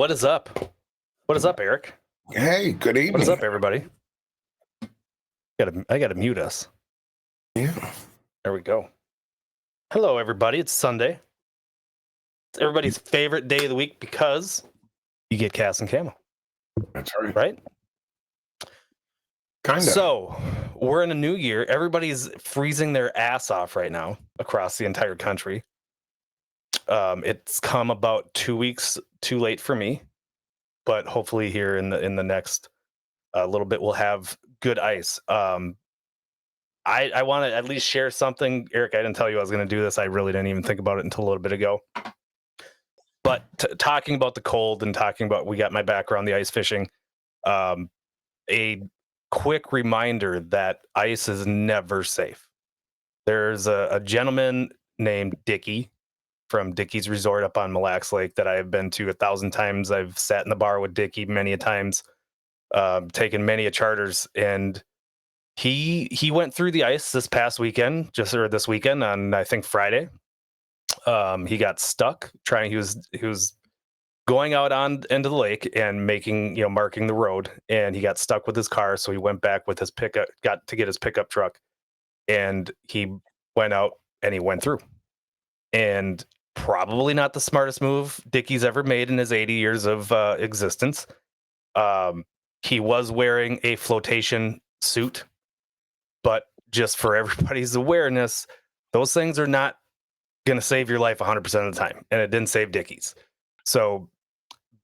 What is up? What is up, Eric? Hey, good evening. What is up, everybody? I gotta mute us. Yeah. There we go. Hello, everybody. It's Sunday. It's everybody's favorite day of the week because you get Cass and Camo. That's right. Right? Kind of. So we're in a new year. Everybody's freezing their ass off right now across the entire country. It's come about 2 weeks too late for me, but hopefully here in the next little bit we'll have good ice. I want to at least share something. Eric, I didn't tell you I was going to do this. I really didn't even think about it until a little bit ago. But talking about the cold and talking about, we got my background, the ice fishing. A quick reminder that ice is never safe. There's a gentleman named Dickie from Dickie's Resort up on Mille Lacs Lake that I have been to 1,000 times. I've sat in the bar with Dickie many a times, taken many a charters, and he went through the ice this past weekend, this weekend on, I think, Friday. He got stuck he was going out into the lake and marking the road, and he got stuck with his car. So he went back with his got to get his pickup truck, and he went out and he went through. And probably not the smartest move Dickie's ever made in his 80 years of existence. He was wearing a flotation suit, but just for everybody's awareness, those things are not going to save your life 100% of the time. And it didn't save Dickie's. So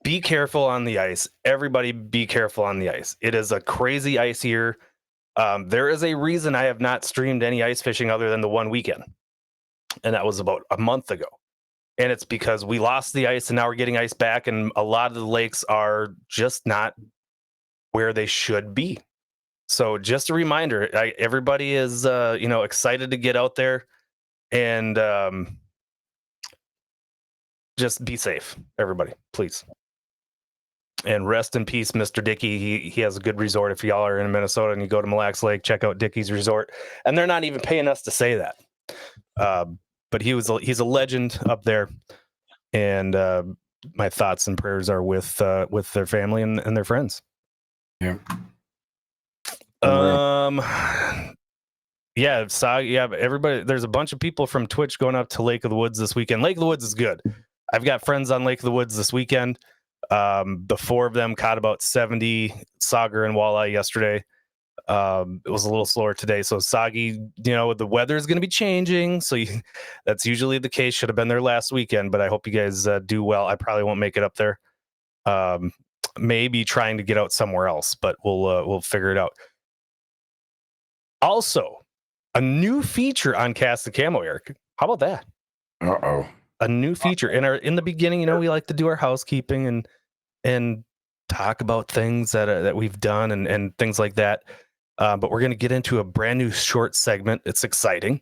be careful on the ice. Everybody be careful on the ice. It is a crazy ice year. There is a reason I have not streamed any ice fishing other than the one weekend. And that was about a month ago. And it's because we lost the ice and now we're getting ice back. And a lot of the lakes are just not where they should be. So just a reminder, everybody is, excited to get out there and just be safe, everybody, please. And rest in peace, Mr. Dickey. He has a good resort. If y'all are in Minnesota and you go to Mille Lacs Lake, check out Dickey's Resort. And they're not even paying us to say that. But he's a legend up there. And my thoughts and prayers are with their family and their friends. Yeah. Everybody, there's a bunch of people from Twitch going up to Lake of the Woods this weekend. Lake of the Woods is good. I've got friends on Lake of the Woods this weekend. The four of them caught about 70 sauger and walleye yesterday. It was a little slower today. So Soggy, the weather is going to be changing. So that's usually the case. Should have been there last weekend, but I hope you guys do well. I probably won't make it up there. Maybe trying to get out somewhere else, but we'll figure it out. Also, a new feature on Cast the Camo, Eric. How about that? Uh-oh. A new feature. In the beginning, we like to do our housekeeping and talk about things that we've done and things like that. But we're going to get into a brand new short segment. It's exciting.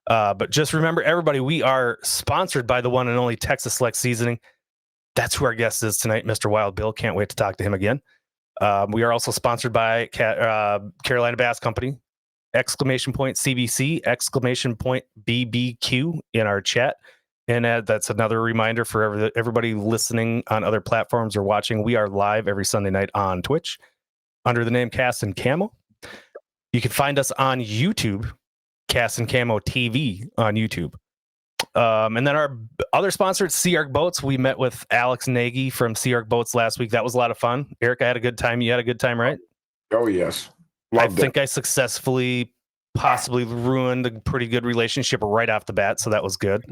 But just remember, everybody, we are sponsored by the one and only Texas Select Seasoning. That's who our guest is tonight, Mr. Wild Bill. Can't wait to talk to him again. We are also sponsored by Carolina Bass Company, ! CBC, ! BBQ in our chat. And that's another reminder for everybody listening on other platforms or watching. We are live every Sunday night on Twitch under the name Cass and Camo. You can find us on YouTube, Cass and Camo TV on YouTube. And then our other sponsor, Sea Arc Boats. We met with Alex Nagy from Sea Arc Boats last week. That was a lot of fun. Eric, I had a good time. You had a good time, right? Oh, yes. I think I successfully possibly ruined a pretty good relationship right off the bat, so that was good.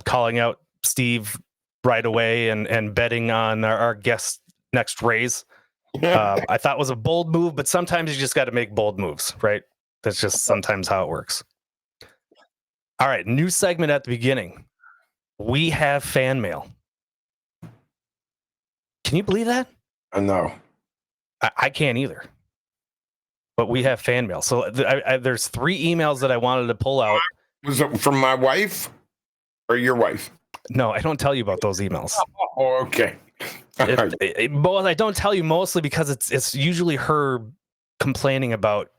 Calling out Steve right away and betting on our guest next raise. I thought was a bold move, but sometimes you just got to make bold moves, right? That's just sometimes how it works. All right, new segment at the beginning. We have fan mail. Can you believe that? No. I can't either. But we have fan mail. So there's 3 emails that I wanted to pull out. Was it from my wife or your wife? No, I don't tell you about those emails. Oh, okay. I don't tell you mostly because it's usually her complaining about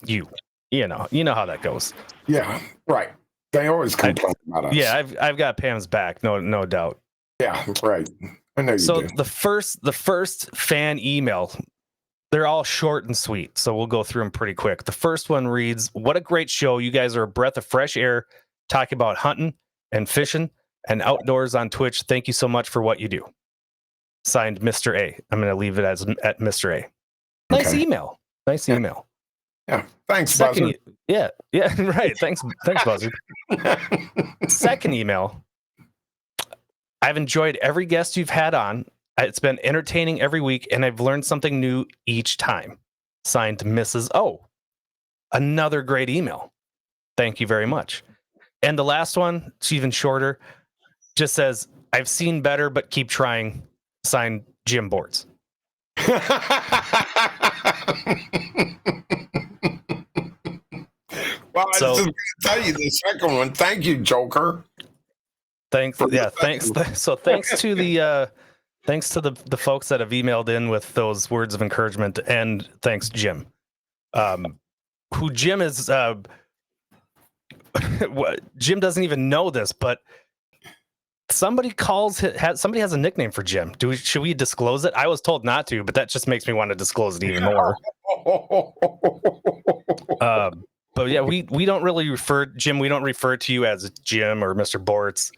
you. You know how that goes. Yeah, right. They always complain about us. Yeah, I've got Pam's back, no doubt. Yeah, right. I know you So do. the first fan email, they're all short and sweet, so we'll go through them pretty quick. The first one reads, "What a great show. You guys are a breath of fresh air talking about hunting and fishing and outdoors on Twitch. Thank you so much for what you do." Signed, Mr. A. I'm going to leave it as at Mr. A. Nice Okay. email. Nice Yeah. email. Yeah. Thanks, Second, Buzzer. yeah, right. Thanks, Buzzard. Second email. I've enjoyed every guest you've had on. It's been entertaining every week, and I've learned something new each time. Signed, Mrs. O. Another great email. Thank you very much. And the last one, it's even shorter, just says, "I've seen better, but keep trying." Signed, Jim Boards. Well, I So- was just going to tell you the second one. Thank you, Joker. Thanks. Yeah, thanks. So thanks to the folks that have emailed in with those words of encouragement, and thanks, Jim. Who Jim is? Jim doesn't even know this, but somebody somebody has a nickname for Jim. Should we disclose it? I was told not to, but that just makes me want to disclose it even more. But yeah, we don't really refer, Jim. We don't refer to you as Jim or Mr. Bortz.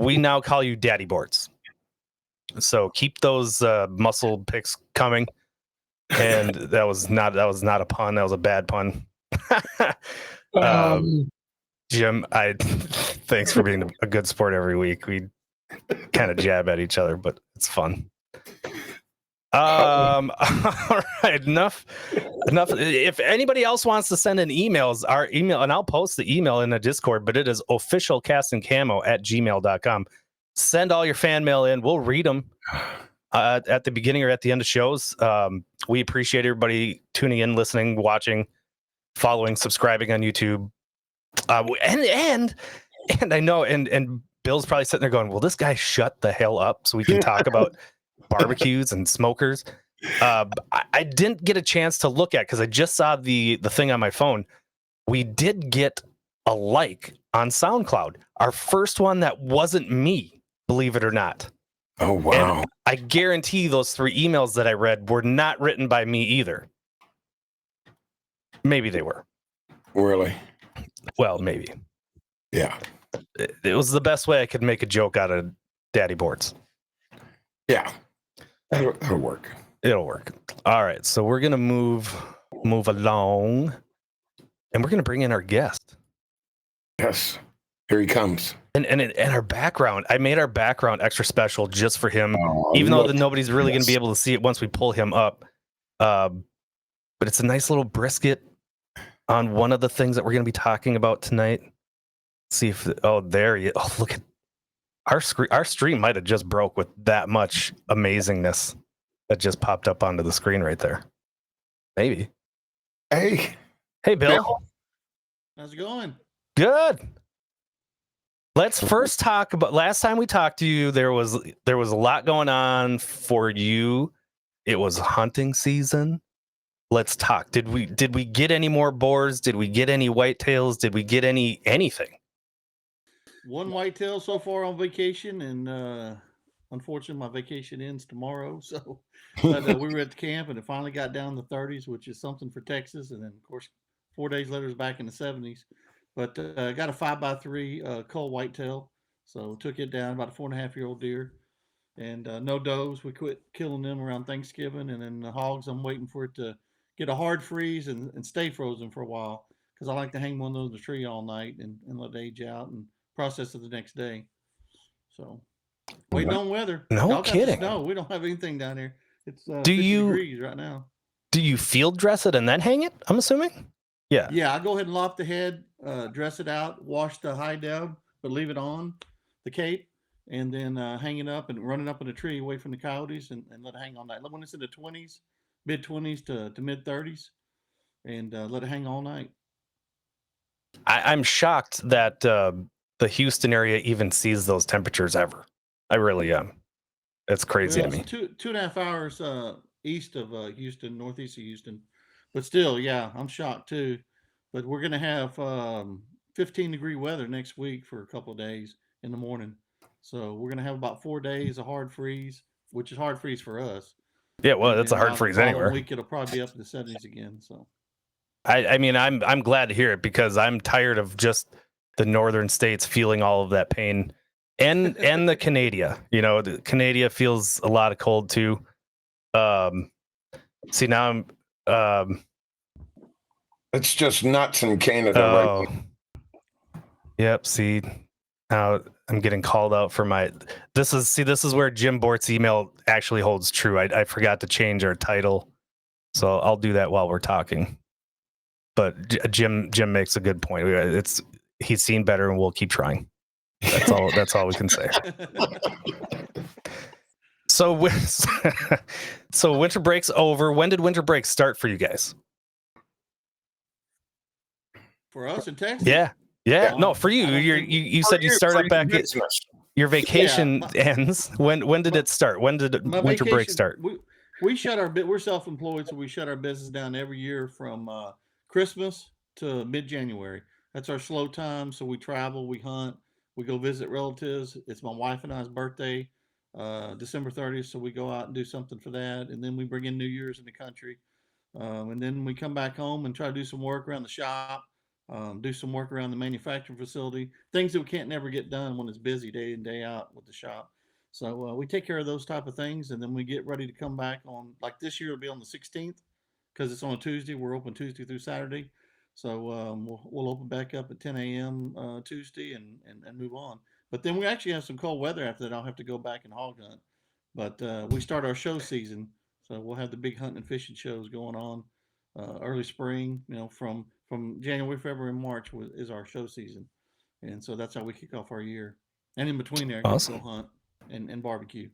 We now call you Daddy Bortz. So keep those muscle pics coming. And that was not a pun. That was a bad pun. Jim, thanks for being a good sport every week. We kind of jab at each other, but it's fun. All right, enough. If anybody else wants to send in emails, our email, and I'll post the email in the Discord, but it is officialcastingcamo@gmail.com. Send all your fan mail in. We'll read them at the beginning or at the end of shows. We appreciate everybody tuning in, listening, watching, following, subscribing on YouTube. And I know, and Bill's probably sitting there going, "Will this guy shut the hell up so we can talk about barbecues and smokers?" I didn't get a chance to look at, because I just saw the thing on my phone. We did get a like on SoundCloud, our first one that wasn't me, believe it or not. Oh, wow. And I guarantee those 3 emails that I read were not written by me either. Maybe they were. Really? Well, maybe. Yeah. It was the best way I could make a joke out of Daddy Boards. Yeah. That'll work. It'll work. All right, so we're gonna move along, and we're gonna bring in our guest. Yes. Here he comes. And our background, I made our background extra special just for him, Oh, even though look. nobody's really Yes. gonna be able to see it once we pull him up. But it's a nice little brisket on one of the things that we're gonna be talking about tonight. Let's see if there you. Oh, look at our screen. Our stream might have just broke with that much amazingness that just popped up onto the screen right there. Maybe. Hey, Hey, Bill. How's it going? Good. Let's first talk about last time we talked to you. There was a lot going on for you. It was hunting season. Let's talk. Did we get any more boars? Did we get any whitetails? Did we get anything? One whitetail so far on vacation, and unfortunately, my vacation ends tomorrow. So, but we were at the camp, and it finally got down in the 30s, which is something for Texas. And then, of course, 4 days later, it's back in the 70s. But got a 5x3 cull whitetail, so took it down, about a 4.5-year-old deer, and no does. We quit killing them around Thanksgiving, and then the hogs, I'm waiting for it to get a hard freeze and stay frozen for a while, because I like to hang one of those in the tree all night and let it age out and process it the next day. So waiting on weather. No Y'all got the kidding. snow. We don't have anything down here. It's 50 degrees right now. Do you field dress it and then hang it? I'm assuming. Yeah. Yeah, I go ahead and lop the head, dress it out, wash the hide down, but leave it on the cape, and then hang it up and run it up in a tree away from the coyotes and let it hang all night. When it's in the 20s, mid 20s to mid 30s, and let it hang all night. I'm shocked that the Houston area even sees those temperatures ever. I really am. It's crazy Well, to me. it's 2.5 hours east of Houston, northeast of Houston, but still, yeah, I'm shocked too. But we're gonna have 15-degree weather next week for a couple of days in the morning, So we're going to have about 4 days of hard freeze, which is hard freeze for us. Yeah, well, And that's a then hard about freeze the following anywhere. week, it'll probably be up in the 70s again. So I mean, I'm glad to hear it because I'm tired of just the northern states feeling all of that pain, and the Canada. You know, the Canada feels a lot of cold too. See now I'm It's just nuts in Canada right oh, now. yep. See, now I'm getting called out for my. This is where Jim Bort's email actually holds true. I forgot to change our title, so I'll do that while we're talking. But Jim makes a good point. He's seen better, and we'll keep trying. That's all. That's all we can say. So, so winter break's over. When did winter break start for you guys? for us in Texas, Yeah. No, for you. You said you start up back. Your vacation ends. When did it start? When did my winter break vacation- start? We shut our we're self-employed, so we shut our business down every year from Christmas to mid-January. That's our slow time. So we travel, we hunt, we go visit relatives. It's my wife and I's birthday, December 30th. So we go out and do something for that, and then we bring in New Year's in the country, and then we come back home and try to do some work around the shop, do some work around the manufacturing facility, things that we can't never get done when it's busy day in day out with the shop. So we take care of those type of things, and then we get ready to come back on. Like this year, it'll be on the 16th because it's on a Tuesday. We're open Tuesday through Saturday, so we'll open back up at 10 a.m. Tuesday and move on. But then we actually have some cold weather after that. I'll have to go back and hog hunt. But we start our show season, so we'll have the big hunting and fishing shows going on early spring. You know, from January, February, and March is our show season, and so that's how we kick off our year. And in between there, Awesome. go hunt and barbecue.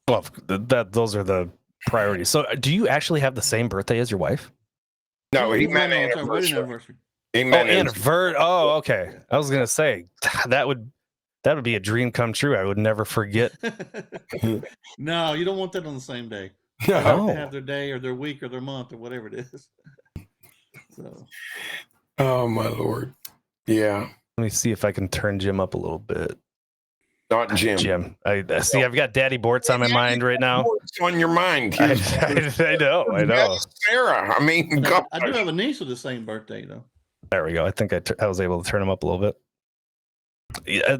Well, those are the priorities. So, do you actually have the same birthday as your wife? No, he We meant plan on our wedding anniversary. anniversary. He Oh, meant anniversary. Oh, okay. I was gonna say that would be a dream come true. I would never forget. No, you don't want that on the same day. No. They have to have their day or their week or their month or whatever it is. So Oh my Lord. Yeah. Let me see if I can turn Jim up a little bit. Not Jim. Jim, I see. I've got Daddy Bort's on my mind right now. What's on your mind? I know. Yes, Sarah. I mean, I God. do have a niece with the same birthday though. There we go. I think I was able to turn him up a little bit. Yeah,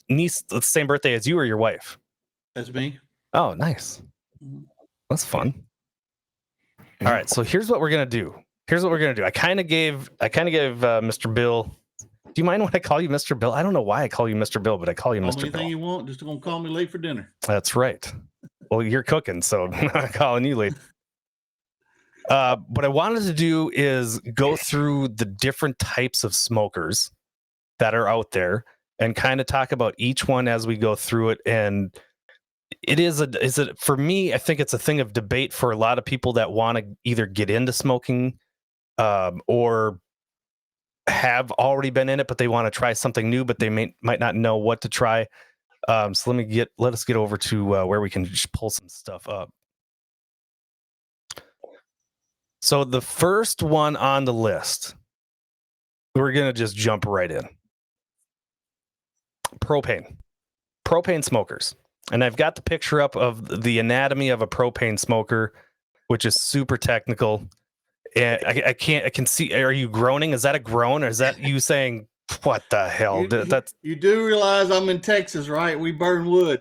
niece, the same birthday as you or your wife? That's me. Oh, nice. Mhm. That's fun. All right, so here's what we're gonna do. I kind of gave Mr. Bill. Do you mind when I call you Mr. Bill? I don't know why I call you Mr. Bill, but I call you Call me Mr. Bill. anything you want. Just gonna call me late for dinner. That's right. Well, you're cooking, so I'm not calling you late. What I wanted to do is go through the different types of smokers that are out there and kind of talk about each one as we go through it. And for me, I think it's a thing of debate for a lot of people that want to either get into smoking or have already been in it, but they want to try something new, but they might not know what to try. So let us get over to where we can just pull some stuff up. So the first one on the list, we're going to just jump right in. Propane smokers. And I've got the picture up of the anatomy of a propane smoker, which is super technical. And I can see, are you groaning? Is that a groan? Or is that you saying, what the hell? You do realize I'm in Texas, right? We burn wood.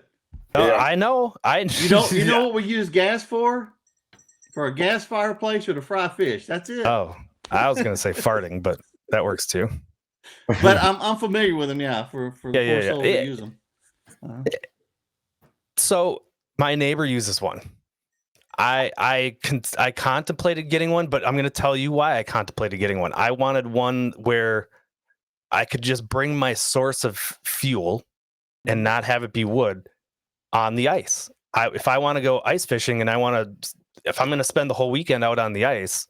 Yeah. I know. You know what we use gas for? For a gas fireplace or to fry fish. That's it. Oh, I was going to say farting, but that works too. But I'm familiar with them, yeah. For the poor souls that use them. So my neighbor uses one. I contemplated getting one, but I'm going to tell you why I contemplated getting one. I wanted one where I could just bring my source of fuel and not have it be wood on the ice. If I want to go ice fishing and if I'm going to spend the whole weekend out on the ice,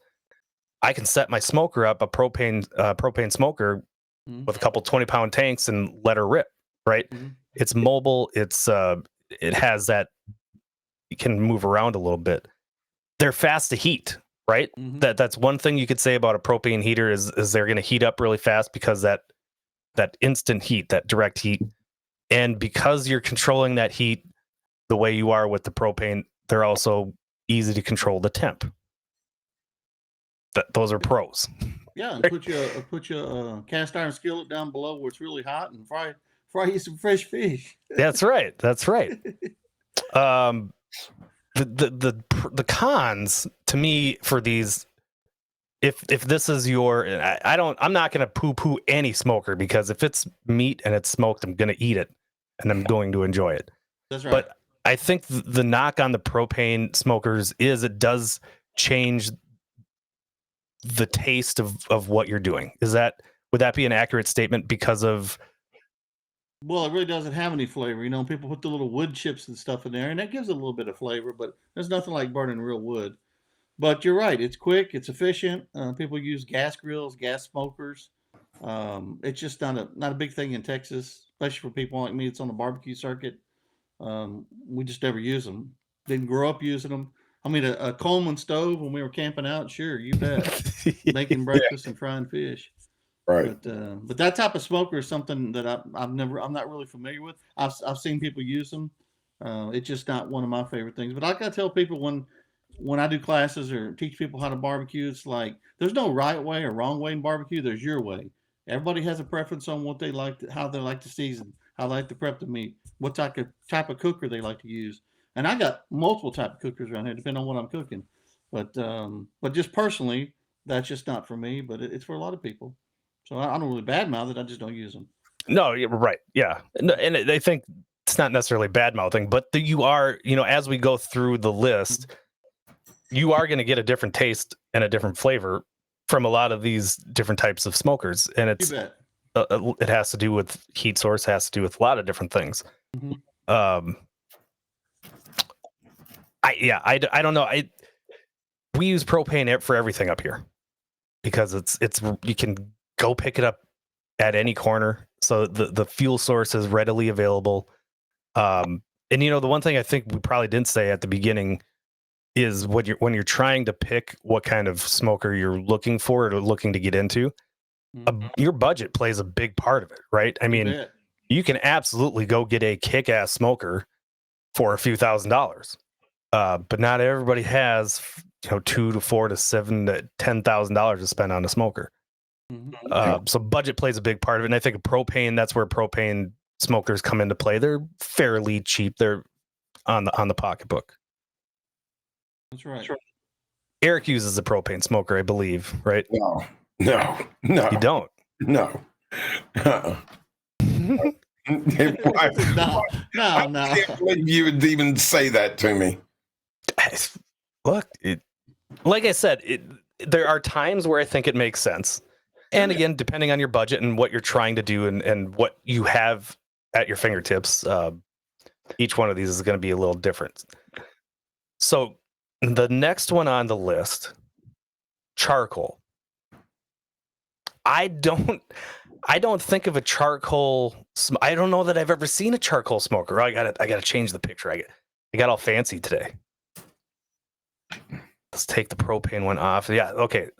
I can set my smoker up, a propane smoker with a couple 20-pound tanks and let her rip, right? Mm-hmm. It's mobile. It has that, you can move around a little bit. They're fast to heat, right? Mm-hmm. That's one thing you could say about a propane heater is they're going to heat up really fast because that instant heat, that direct heat. And because you're controlling that heat the way you are with the propane, they're also easy to control the temp. Those are pros. Yeah, and put your cast iron skillet down below where it's really hot and fry you some fresh fish. That's right. That's right. The cons to me for these, if this is your, I'm not going to poo poo any smoker, because if it's meat and it's smoked, I'm going to eat it and I'm going to enjoy it. That's right. But I think the knock on the propane smokers is it does change the taste of what you're doing. Would that be an accurate statement? Because of, well, it really doesn't have any flavor. You know, people put the little wood chips and stuff in there, and that gives it a little bit of flavor, but there's nothing like burning real wood. But you're right. It's quick. It's efficient. People use gas grills, gas smokers. It's just not a big thing in Texas, especially for people like me. It's on the barbecue circuit. We just never use them. Didn't grow up using them. I mean, a Coleman stove when we were camping out, sure, you bet. Making breakfast and frying fish. Right. But that type of smoker is something that I'm not really familiar with. I've seen people use them. It's just not one of my favorite things. But I gotta tell people when I do classes or teach people how to barbecue, it's like there's no right way or wrong way in barbecue. There's your way. Everybody has a preference on what they like, how they like to season, how they like to prep the meat, what type of cooker they like to use. And I got multiple type of cookers around here, depending on what I'm cooking. But just personally, that's just not for me. But it's for a lot of people. So I don't really badmouth it. I just don't use them. No, you're right. Yeah. And I think it's not necessarily bad mouthing, but you are, as we go through the list, you are going to get a different taste and a different flavor from a lot of these different types of smokers. And it has to do with heat source, has to do with a lot of different things. Mm-hmm. I don't know. We use propane for everything up here because it's you can go pick it up at any corner. So the fuel source is readily available. And the one thing I think we probably didn't say at the beginning is when you're trying to pick what kind of smoker you're looking for or looking to get into, your budget plays a big part of it, right? I mean, you can absolutely go get a kick-ass smoker for a few $1,000s, but not everybody has $2,000 to $4,000 to $7,000 to $10,000 to spend on a smoker. So budget plays a big part of it, and I think propane, that's where propane smokers come into play. They're fairly cheap. They're on the pocketbook. That's right. Eric uses a propane smoker, I believe, right? No. You don't? No. No. I can't believe you would even say that to me. Look, like I said, there are times where I think it makes sense. And again, depending on your budget and what you're trying to do and what you have at your fingertips, each one of these is going to be a little different. So the next one on the list, charcoal. I don't think of a charcoal. I don't know that I've ever seen a charcoal smoker. I gotta change the picture. I got all fancy today. Let's take the propane one off. Yeah, okay.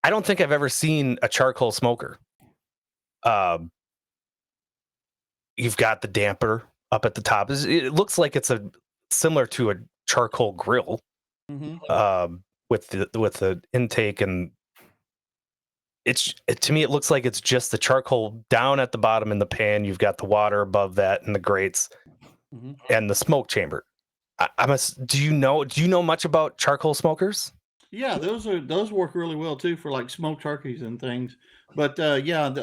I don't think I've ever seen a charcoal smoker. You've got the damper up at the top. It looks like it's similar to a charcoal grill, with the intake, and to me it looks like it's just the charcoal down at the bottom in the pan. You've got the water above that and the grates, and the smoke chamber. Do you know much about charcoal smokers? Yeah, those work really well too for like smoked turkeys and things. But I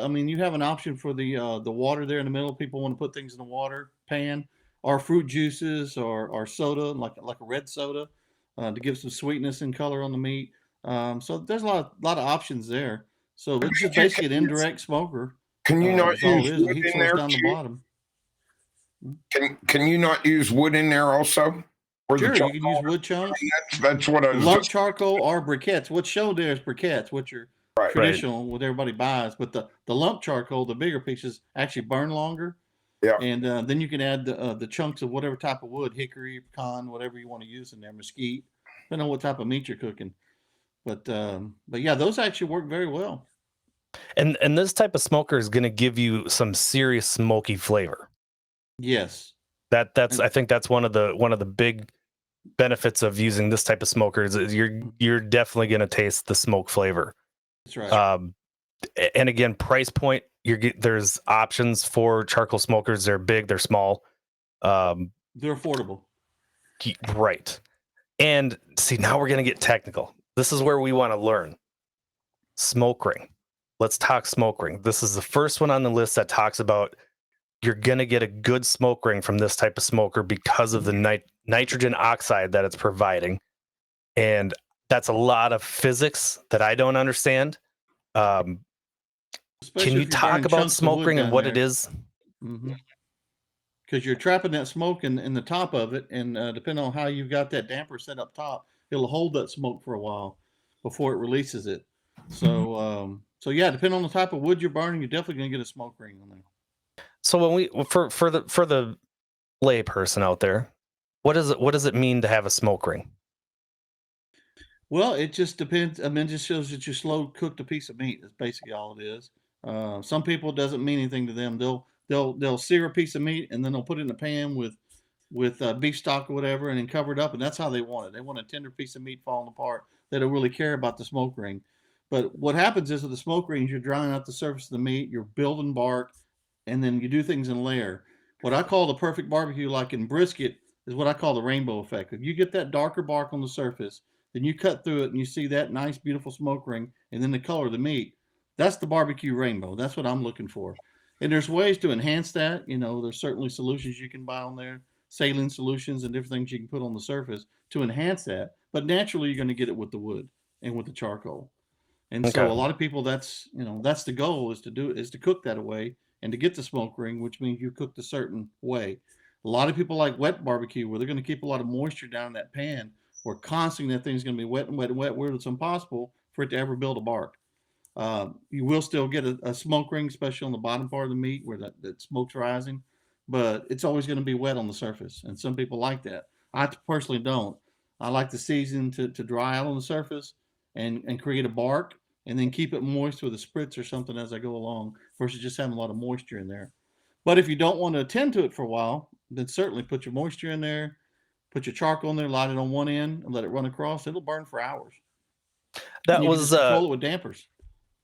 mean, you have an option for the water there in the middle. People want to put things in the water pan, or fruit juices, or soda, like a red soda, to give some sweetness and color on the meat. So there's a lot of options there. So it's just basically an indirect smoker. Can you not use wood wood in there down the too? bottom? Can you not use wood in there also? Or Sure, you can use wood chunks. That's what I was Lump charcoal or briquettes. What's shown there is briquettes, which are traditional, what everybody buys. But the lump charcoal, the bigger pieces, actually burn longer. Yeah. And then you can add the chunks of whatever type of wood, hickory, pecan, whatever you want to use in there, mesquite, depending on what type of meat you're cooking. But yeah, those actually work very well. And this type of smoker is going to give you some serious smoky flavor. Yes. That's I think that's one of the big benefits of using this type of smoker is you're definitely going to taste the smoke flavor. That's right. And again, price point, there's options for charcoal smokers. They're big, they're small. They're affordable. Right. And see, now we're going to get technical. This is where we want to learn. Smoke ring. Let's talk smoke ring. This is the first one on the list that talks about you're going to get a good smoke ring from this type of smoker because of the nitrogen oxide that it's providing. And that's a lot of physics that I don't understand. Can you talk about smoke ring and what it is? Because you're trapping that smoke in the top of it, and depending on how you've got that damper set up top, it'll hold that smoke for a while before it releases it. So, yeah, depending on the type of wood you're burning, you're definitely going to get a smoke ring on there. So when for the lay person out there, what does it mean to have a smoke ring? Well, it just depends. I mean, it just shows that you slow cooked a piece of meat. That's basically all it is. Some people it doesn't mean anything to them. They'll sear a piece of meat and then they'll put it in a pan with beef stock or whatever, and then cover it up, and that's how they want it. They want a tender piece of meat falling apart. They don't really care about the smoke ring. But what happens is with the smoke rings, you're drying out the surface of the meat, you're building bark, and then you do things in layer. What I call the perfect barbecue, like in brisket, is what I call the rainbow effect. If you get that darker bark on the surface, then you cut through it and you see that nice, beautiful smoke ring, and then the color of the meat. That's the barbecue rainbow. That's what I'm looking for. And there's ways to enhance that. You know, there's certainly solutions you can buy on there, saline solutions and different things you can put on the surface to enhance that. But naturally, you're going to get it with the wood and with the charcoal. And so a lot of people, that's the goal is to cook that away and to get the smoke ring, which means you cooked a certain way. A lot of people like wet barbecue, where they're going to keep a lot of moisture down in that pan, where constantly that thing's going to be wet and wet and wet, where it's impossible for it to ever build a bark. You will still get a smoke ring, especially on the bottom part of the meat where that smoke's rising, but it's always going to be wet on the surface. And some people like that. I personally don't. I like the season to dry out on the surface and create a bark, and then keep it moist with a spritz or something as I go along, versus just having a lot of moisture in there. But if you don't want to attend to it for a while, then certainly put your moisture in there, put your charcoal in there, light it on one end, and let it run across. It'll burn for hours. That was control it with dampers.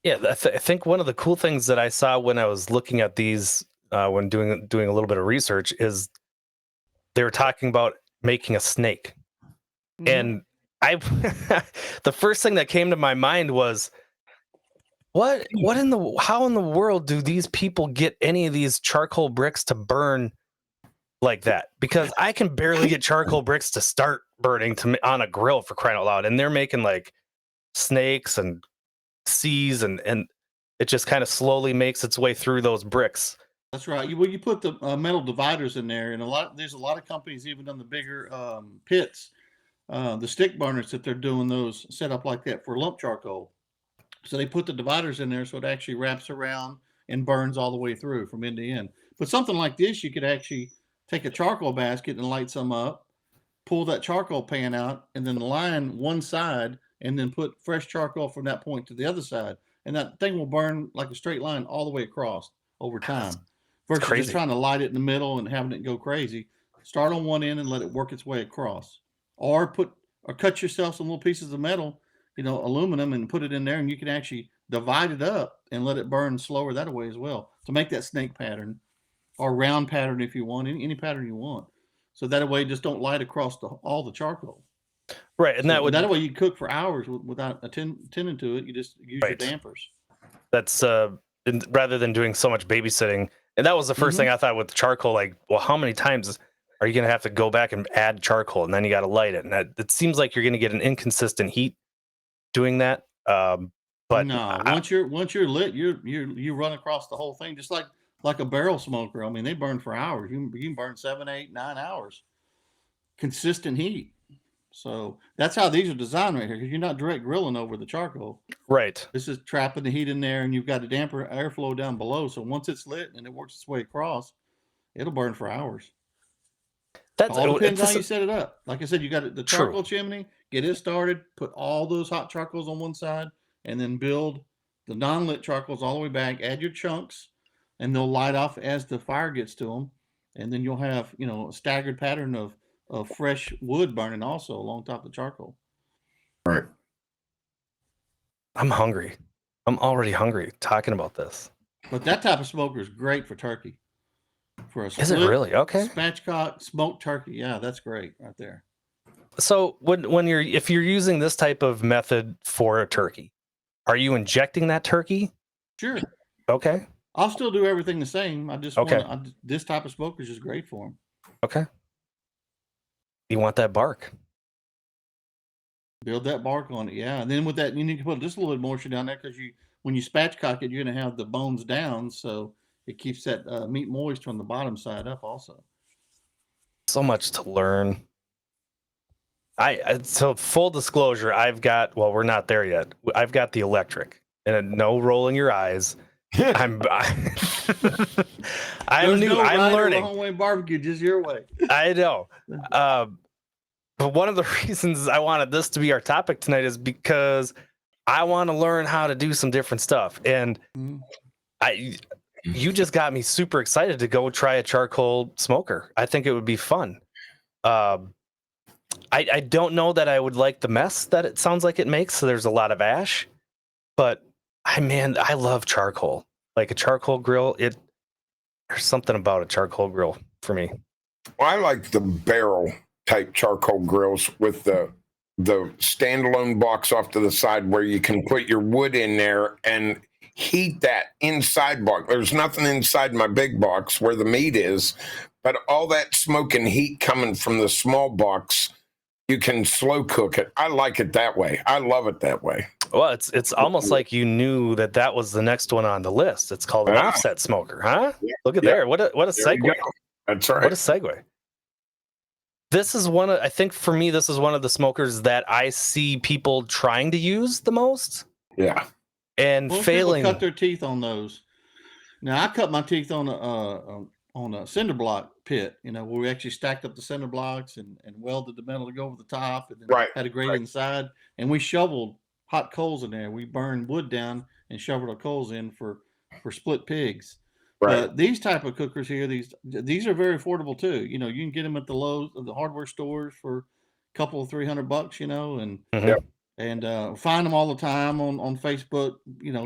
Yeah, I think one of the cool things that I saw when I was looking at these, when doing a little bit of research, is they were talking about making a snake, and the first thing that came to my mind was, how in the world do these people get any of these charcoal bricks to burn like that? Because I can barely get charcoal bricks to start burning on a grill, for crying out loud, and they're making like snakes and seas, and it just kind of slowly makes its way through those bricks. That's right. You put the metal dividers in there, and there's a lot of companies even on the bigger pits, the stick burners, that they're doing those set up like that for lump charcoal. So they put the dividers in there so it actually wraps around and burns all the way through from end to end. But something like this, you could actually take a charcoal basket and light some up, pull that charcoal pan out, and then line one side, and then put fresh charcoal from that point to the other side. And that thing will burn like a straight line all the way across over time. Versus just trying to light it in the middle and having it go crazy. Start on one end and let it work its way across. Or cut yourself some little pieces of metal, aluminum, and put it in there, and you can actually divide it up and let it burn slower that way as well, to make that snake pattern or round pattern if you want, any pattern you want. So that way, just don't light across all the charcoal. Right, and that way you cook for hours without attending to it. You just use your dampers. That's rather than doing so much babysitting. And that was the first thing I thought with the charcoal. Like, well, how many times are you going to have to go back and add charcoal, and then you got to light it? And it seems like you're going to get an inconsistent heat doing that. But no, once you're lit, you run across the whole thing, just like a barrel smoker. I mean, they burn for hours. You can burn 7, 8, 9 hours, consistent heat. So that's how these are designed right here, because you're not direct grilling over the charcoal. Right. This is trapping the heat in there, and you've got a damper airflow down below. So once it's lit and it works its way across, it'll burn for hours. That all depends on how you set it up. Like I said, you got the charcoal chimney, get it started, put all those hot charcoals on one side, and then build the non-lit charcoals all the way back. Add your chunks, and they'll light off as the fire gets to them, and then you'll have a staggered pattern of fresh wood burning also along top of the charcoal. Right. I'm hungry. I'm already hungry talking about this. But that type of smoker is great for turkey. For a Is it really? Okay. spatchcock smoked turkey, yeah, that's great right there. So if you're using this type of method for a turkey, are you injecting that turkey? Sure. Okay. I'll still do everything the same. I just Okay. this type of smoker is just great for them. Okay. You want that bark? Build that bark on it, yeah. And then with that, you need to put just a little bit moisture down there because when you spatchcock it, you're going to have the bones down, so it keeps that meat moist from the bottom side up also. So much to learn. So full disclosure, we're not there yet. I've got the electric, and no rolling your eyes. I'm new. I'm learning. Long way barbecue, just your way. I know. But one of the reasons I wanted this to be our topic tonight is because I want to learn how to do some different stuff. And you just got me super excited to go try a charcoal smoker. I think it would be fun. I don't know that I would like the mess that it sounds like it makes. So there's a lot of ash, but I love charcoal. Like a charcoal grill. There's something about a charcoal grill for me. Well, I like the barrel type charcoal grills with the standalone box off to the side where you can put your wood in there and heat that inside box. There's nothing inside my big box where the meat is, but all that smoke and heat coming from the small box, you can slow cook it. I like it that way. I love it that way. Well, it's almost like you knew that was the next one on the list. It's called an offset smoker, huh? Yeah. Look at there. What a segue. That's right. What a segue. This is I think for me, this is one of the smokers that I see people trying to use the most. Yeah. And most failing. People cut their teeth on those. Now I cut my teeth on a cinder block pit, where we actually stacked up the cinder blocks and welded the metal to go over the top, and then had a grate inside, and we shoveled hot coals in there. We burned wood down and shoveled our coals in for split pigs. Right. But these type of cookers here, these are very affordable too. You can get them at the Lowe's, the hardware stores for a couple of $300, and find them all the time on Facebook.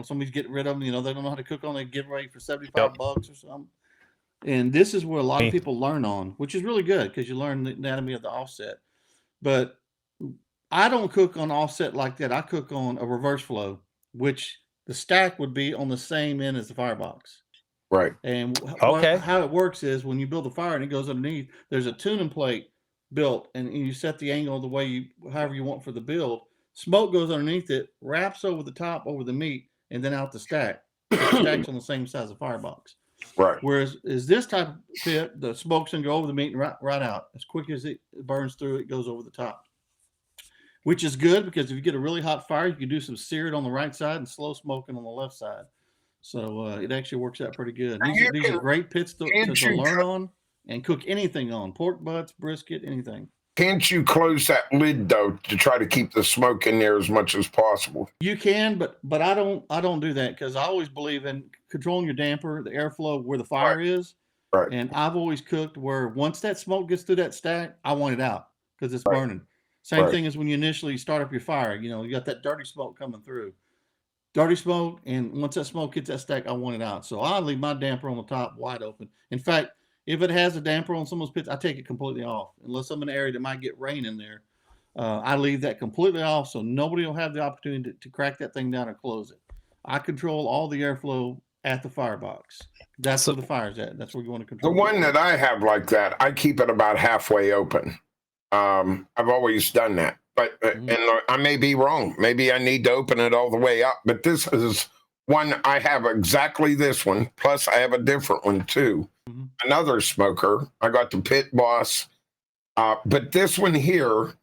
Somebody's getting rid of them. They don't know how to cook on. They give away for $75 or something. And this is where a lot of people learn on, which is really good because you learn the anatomy of the offset. But I don't cook on offset like that. I cook on a reverse flow, which the stack would be on the same end as the firebox. Right. And how it works is when you build the fire and it goes underneath, there's a tuning plate built, and you set the angle the way however you want for the build. Smoke goes underneath it, wraps over the top over the meat, and then out the stack. The stack's on the same size as firebox. Right. Whereas this type of pit, the smoke's gonna go over the meat and right out. As quick as it burns through, it goes over the top. Which is good because if you get a really hot fire, you can do some seared on the right side and slow smoking on the left side. So it actually works out pretty good. These are great pits to learn on and cook anything on. Pork butts, brisket, anything. Can't you close that lid though to try to keep the smoke in there as much as possible? You can, but I don't do that because I always believe in controlling your damper, the airflow where the fire is. Right. And I've always cooked where once that smoke gets through that stack, I want it out because it's burning. Same thing as when you initially start up your fire. You got that dirty smoke coming through. Dirty smoke, and once that smoke hits that stack, I want it out. So I leave my damper on the top wide open. In fact, if it has a damper on some of those pits, I take it completely off. Unless I'm in an area that might get rain in there, I leave that completely off so nobody will have the opportunity to crack that thing down or close it. I control all the airflow at the firebox. That's where the fire's at. That's where we want to control. The one that I have like that, I keep it about halfway open. I've always done that. But and I may be wrong. Maybe I need to open it all the way up. But this is one I have exactly this one. Plus, I have a different one too. Mm-hmm. Another smoker. I got the Pit Boss. But this one here,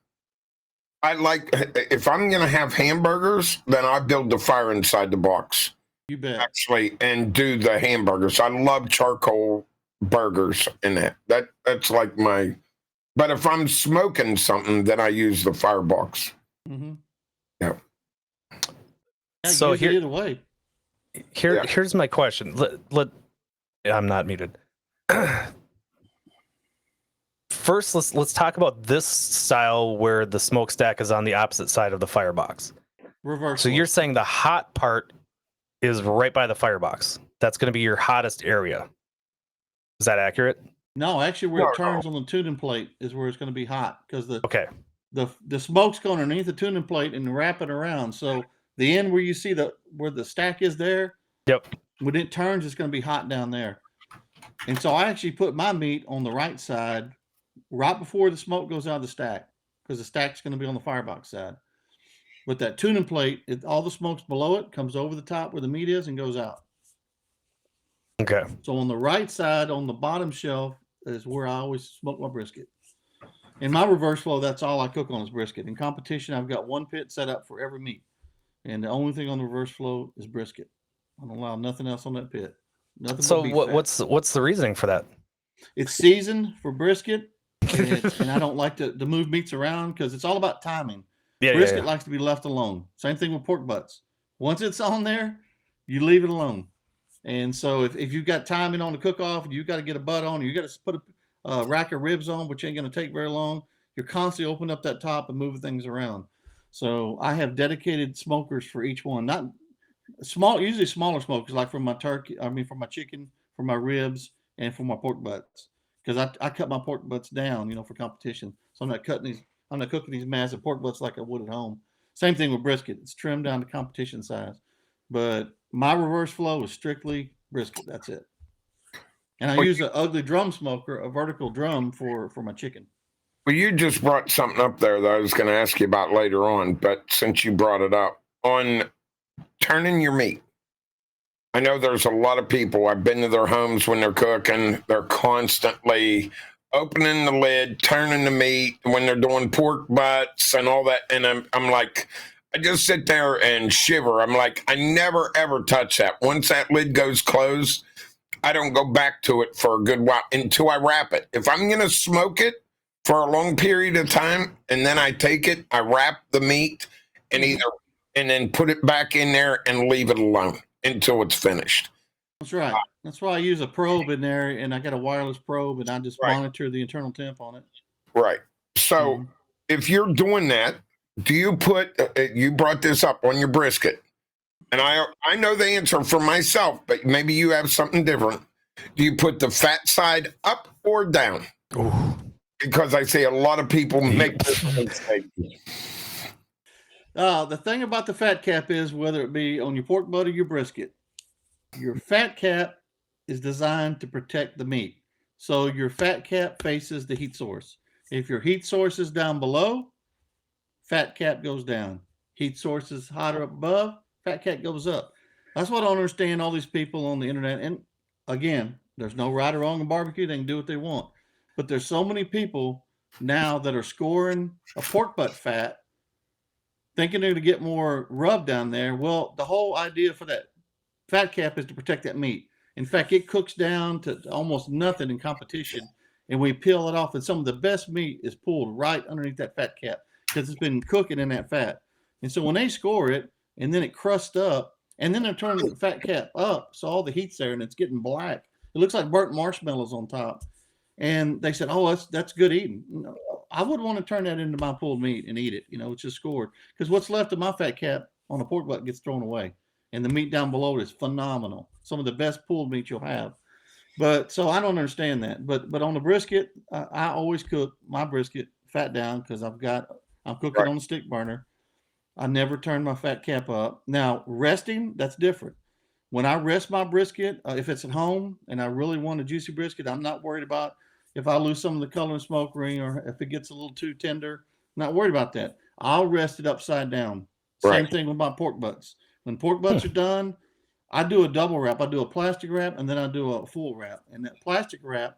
I like. If I'm going to have hamburgers, then I build the fire inside the box. You bet. Actually, and do the hamburgers. I love charcoal burgers in that. That's like my. But if I'm smoking something, then I use the firebox. Mm-hmm. Yeah. So here, either way. Here's my question. I'm not muted. First, let's talk about this style where the smokestack is on the opposite side of the firebox. Reverse. So you're saying the hot part is right by the firebox. That's going to be your hottest area. Is that accurate? No, actually, where it turns on the tuning plate is where it's going to be hot because the smoke's going underneath the tuning plate and wrap it around. So the end where you see where the stack is there. Yep. When it turns, it's going to be hot down there. And so I actually put my meat on the right side right before the smoke goes out of the stack because the stack's going to be on the firebox side. But that tuning plate, all the smoke's below it, comes over the top where the meat is and goes out. Okay. So on the right side, on the bottom shelf, is where I always smoke my brisket. In my reverse flow, that's all I cook on is brisket. In competition, I've got one pit set up for every meat. And the only thing on the reverse flow is brisket. I don't allow nothing else on that pit. Nothing. So what's the reasoning for that? It's seasoned for brisket, and I don't like to move meats around because it's all about timing. Yeah, brisket likes to be left alone. Same thing with pork butts. Once it's on there, you leave it alone. And so if you've got timing on the cook-off, you got to get a butt on, you got to put a rack of ribs on, which ain't going to take very long. You're constantly opening up that top and moving things around. So I have dedicated smokers for each one. Not small, usually smaller smokers, like for my turkey, for my chicken, for my ribs, and for my pork butts. Because I cut my pork butts down, for competition. So I'm not cooking these massive pork butts like I would at home. Same thing with brisket. It's trimmed down to competition size. But my reverse flow is strictly brisket. That's it. And I use an ugly drum smoker, a vertical drum for my chicken. Well, you just brought something up there that I was going to ask you about later on, but since you brought it up, on turning your meat, I know there's a lot of people, I've been to their homes when they're cooking, they're constantly opening the lid, turning the meat when they're doing pork butts and all that. And I'm like, I just sit there and shiver. I'm like, I never, ever touch that. Once that lid goes closed, I don't go back to it for a good while until I wrap it. If I'm going to smoke it for a long period of time and then I take it, I wrap the meat and then put it back in there and leave it alone until it's finished. That's right. That's why I use a probe in there, and I got a wireless probe, and I just monitor the internal temp on it. Right. So if you're doing that, do you put, you brought this up on your brisket, and I know the answer for myself, but maybe you have something different. Do you put the fat side up or down? Ooh. Because I see a lot of people make this mistake. The thing about the fat cap is, whether it be on your pork butt or your brisket, your fat cap is designed to protect the meat. So your fat cap faces the heat source. If your heat source is down below, fat cap goes down. Heat source is hotter up above, fat cap goes up. That's what I don't understand all these people on the internet. And again, there's no right or wrong in barbecue. They can do what they want. But there's so many people now that are scoring a pork butt fat, thinking they're going to get more rub down there. Well, the whole idea for that fat cap is to protect that meat. In fact, it cooks down to almost nothing in competition, and we peel it off, and some of the best meat is pulled right underneath that fat cap because it's been cooking in that fat. And so when they score it, and then it crusts up, and then they're turning the fat cap up, so all the heat's there, and it's getting black. It looks like burnt marshmallows on top. And they said, "Oh, that's good eating." No, I wouldn't want to turn that into my pulled meat and eat it. It's just scored, because what's left of my fat cap on a pork butt gets thrown away. And the meat down below it is phenomenal. Some of the best pulled meat you'll have. But so I don't understand that. But on the brisket, I always cook my brisket fat down because I'm cooking on the stick burner. I never turn my fat cap up. Now, resting, that's different. When I rest my brisket, if it's at home and I really want a juicy brisket, I'm not worried about if I lose some of the color in smoke ring or if it gets a little too tender. I'm not worried about that. I'll rest it upside down. Same thing with my pork butts. When pork butts are done, I do a double wrap. I do a plastic wrap, and then I do a full wrap. And that plastic wrap,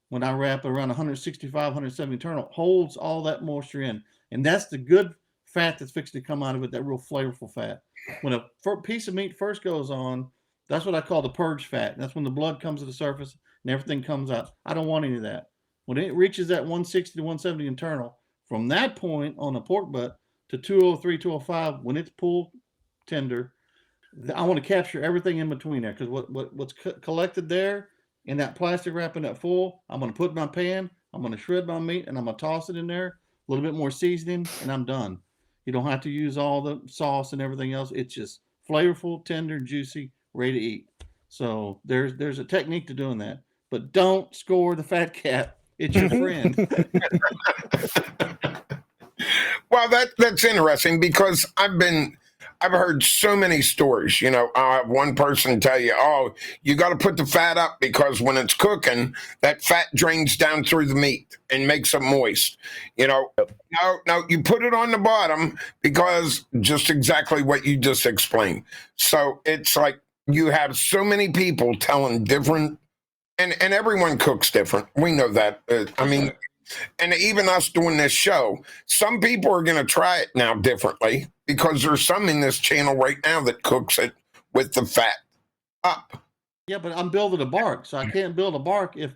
when I wrap around 165, 170 internal, holds all that moisture in. And that's the good fat that's fixing to come out of it, that real flavorful fat. When a piece of meat first goes on, that's what I call the purge fat. That's when the blood comes to the surface and everything comes out. I don't want any of that. When it reaches that 160 to 170 internal, from that point on a pork butt to 203, 205, when it's pulled tender, I want to capture everything in between there because what's collected there in that plastic wrap in that foil, I'm going to put in my pan. I'm going to shred my meat and I'm going to toss it in there, a little bit more seasoning, and I'm done. You don't have to use all the sauce and everything else. It's just flavorful, tender, juicy, ready to eat. So there's a technique to doing that. But don't score the fat cat. It's your friend. Well, that's interesting because I've heard so many stories. You know, I have one person tell you, "Oh, you got to put the fat up because when it's cooking, that fat drains down through the meat and makes it moist." You know, no, you put it on the bottom because just exactly what you just explained. So it's like you have so many people telling different, and everyone cooks different. We know that. I mean. And even us doing this show, some people are going to try it now differently because there's some in this channel right now that cooks it with the fat up. Yeah, but I'm building a bark, so I can't build a bark if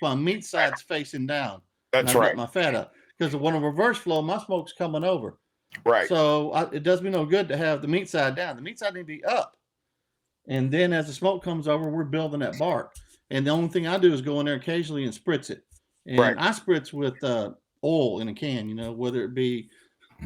my meat side's facing down. That's and I've right. got my fat up because when a reverse flow, my smoke's coming over. Right. So it does me no good to have the meat side down. The meat side need to be up, and then as the smoke comes over, we're building that bark. And the only thing I do is go in there occasionally and spritz it. And Right. I spritz with oil in a can, you know, whether it be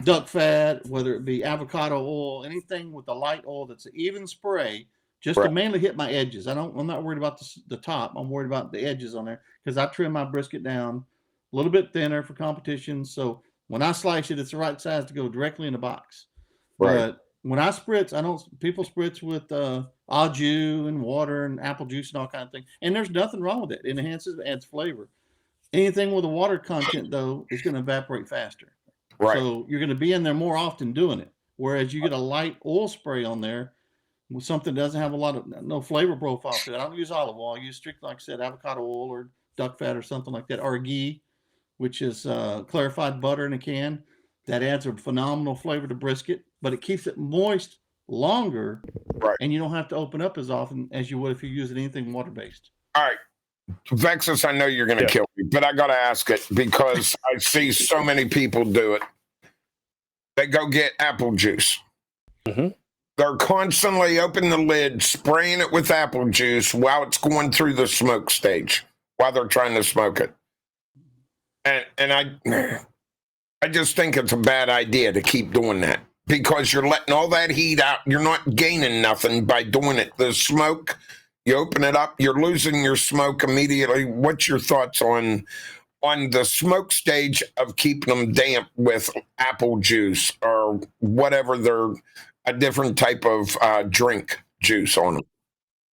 duck fat, whether it be avocado oil, anything with a light oil that's an even spray, just to Right. mainly hit my edges. I'm not worried about the top. I'm worried about the edges on there because I trim my brisket down a little bit thinner for competition. So when I slice it, it's the right size to go directly in the box. Right. But when I spritz, people spritz with au jus and water and apple juice and all kind of things. And there's nothing wrong with it. It enhances, adds flavor. Anything with a water content, though, is going to evaporate faster. Right. So you're going to be in there more often doing it. Whereas you get a light oil spray on there with something that doesn't have a lot of no flavor profile to it. I don't use olive oil. I use strictly, like I said, avocado oil or duck fat or something like that, or ghee, which is clarified butter in a can. That adds a phenomenal flavor to brisket, but it keeps it moist longer, Right. and you don't have to open up as often as you would if you're using anything water-based. All right. Vexus, I know you're going to kill me, but I got to ask it because I see so many people do it. They go get apple juice. Mm-hmm. They're constantly opening the lid, spraying it with apple juice while it's going through the smoke stage, while they're trying to smoke it. And I just think it's a bad idea to keep doing that because you're letting all that heat out. You're not gaining nothing by doing it. The smoke, you open it up, you're losing your smoke immediately. What's your thoughts on the smoke stage of keeping them damp with apple juice or whatever they're a different type of drink juice on them?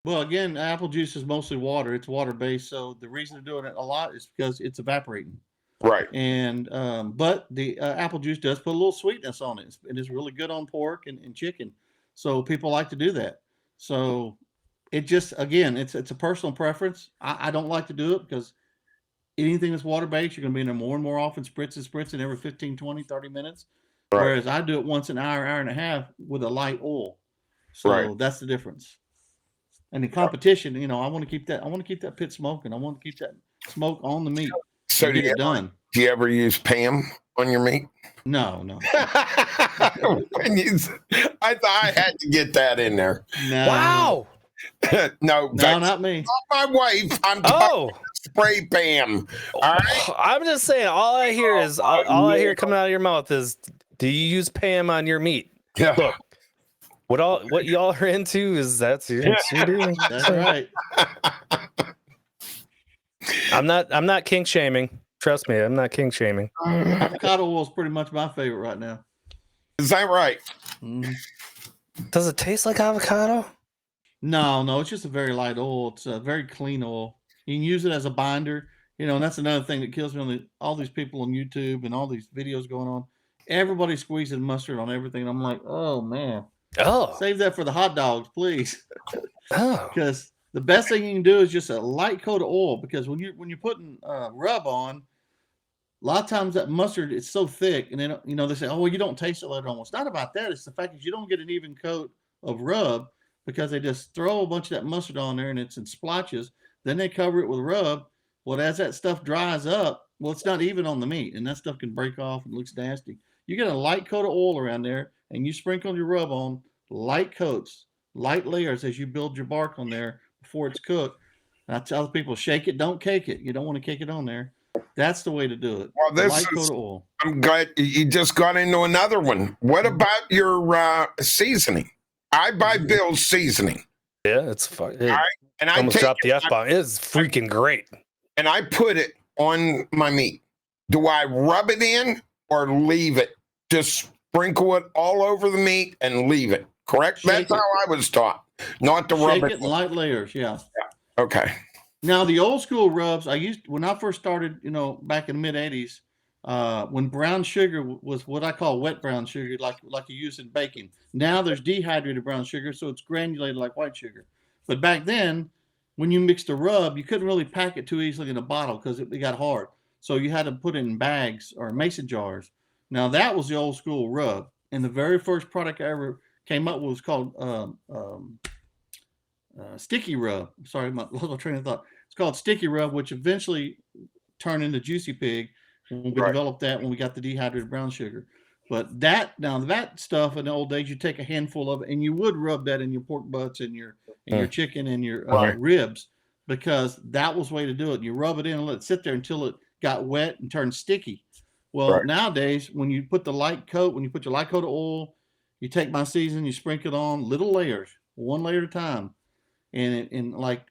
Well, again, apple juice is mostly water. It's water-based, so the reason they're doing it a lot is because it's evaporating. Right. And but the apple juice does put a little sweetness on it. It is really good on pork and chicken, so people like to do that. So it just, again, it's a personal preference. I don't like to do it because anything that's water-based, you're going to be in there more and more often, spritzing every 15, 20, 30 minutes. Right. Whereas I do it once an hour, hour and a half with a light oil. So Right. that's the difference. And the competition, you know, I want to keep that pit smoking. I want to keep that smoke on the meat. So get it done. Do you ever use Pam on your meat? No. I thought I had to get that in there. No. Wow. No, Not me. Not my wife. I'm talking spray Pam. All right. I'm just saying. All I hear is all I hear coming out of your mouth is, "Do you use Pam on your meat?" Yeah. Look, what y'all are into is that's you do. That's right. I'm not kink shaming. Trust me, I'm not kink shaming. Avocado oil is pretty much my favorite right now. Is that right? Mm. Does it taste like avocado? No, it's just a very light oil. It's a very clean oil. You can use it as a binder, you know, and that's another thing that kills me on all these people on YouTube and all these videos going on. Everybody squeezing mustard on everything. And I'm like, oh man. Oh. Save that for the hot dogs, please. Oh. Because the best thing you can do is just a light coat of oil, because when you're putting rub on, a lot of times that mustard is so thick, and then, you know, they say, oh, well, you don't taste it later on. Well, it's not about that. It's the fact that you don't get an even coat of rub because they just throw a bunch of that mustard on there and it's in splotches. Then they cover it with rub. Well, as that stuff dries up, well, it's not even on the meat, and that stuff can break off and looks nasty. You get a light coat of oil around there, and you sprinkle your rub on, light coats, light layers as you build your bark on there before it's cooked. And I tell people, shake it, don't cake it. You don't want to cake it on there. That's the way to do it. Well, The this light coat is, of oil. I'm glad you just got into another one. What about your seasoning? I buy Bill's seasoning. Yeah, it's fun. And I Almost take dropped the F-bomb. It's freaking great. and I put it on my meat. Do I rub it in or leave it? Just sprinkle it all over the meat and leave it. Correct? Shake That's it. how I was taught. Not to Shake rub it it. in light layers. Yeah. Okay. Now the old school rubs I used when I first started, back in the mid '80s, when brown sugar was what I call wet brown sugar, like you use in baking. Now there's dehydrated brown sugar, so it's granulated like white sugar. But back then, when you mixed the rub, you couldn't really pack it too easily in a bottle because it got hard. So you had to put it in bags or mason jars. Now that was the old school rub, and the very first product I ever came up with was called Sticky Rub. Sorry, my little train of thought. It's called Sticky Rub, which eventually turned into Juicy Pig when we developed that when we got the dehydrated brown sugar. But that stuff in the old days, you take a handful of it and you would rub that in your pork butts and your chicken and your ribs, because that was the way to do it. You rub it in and let it sit there until it got wet and turned sticky. Well, nowadays, when you put your light coat of oil, you take my seasoning, you sprinkle it on little layers, one layer at a time. And like,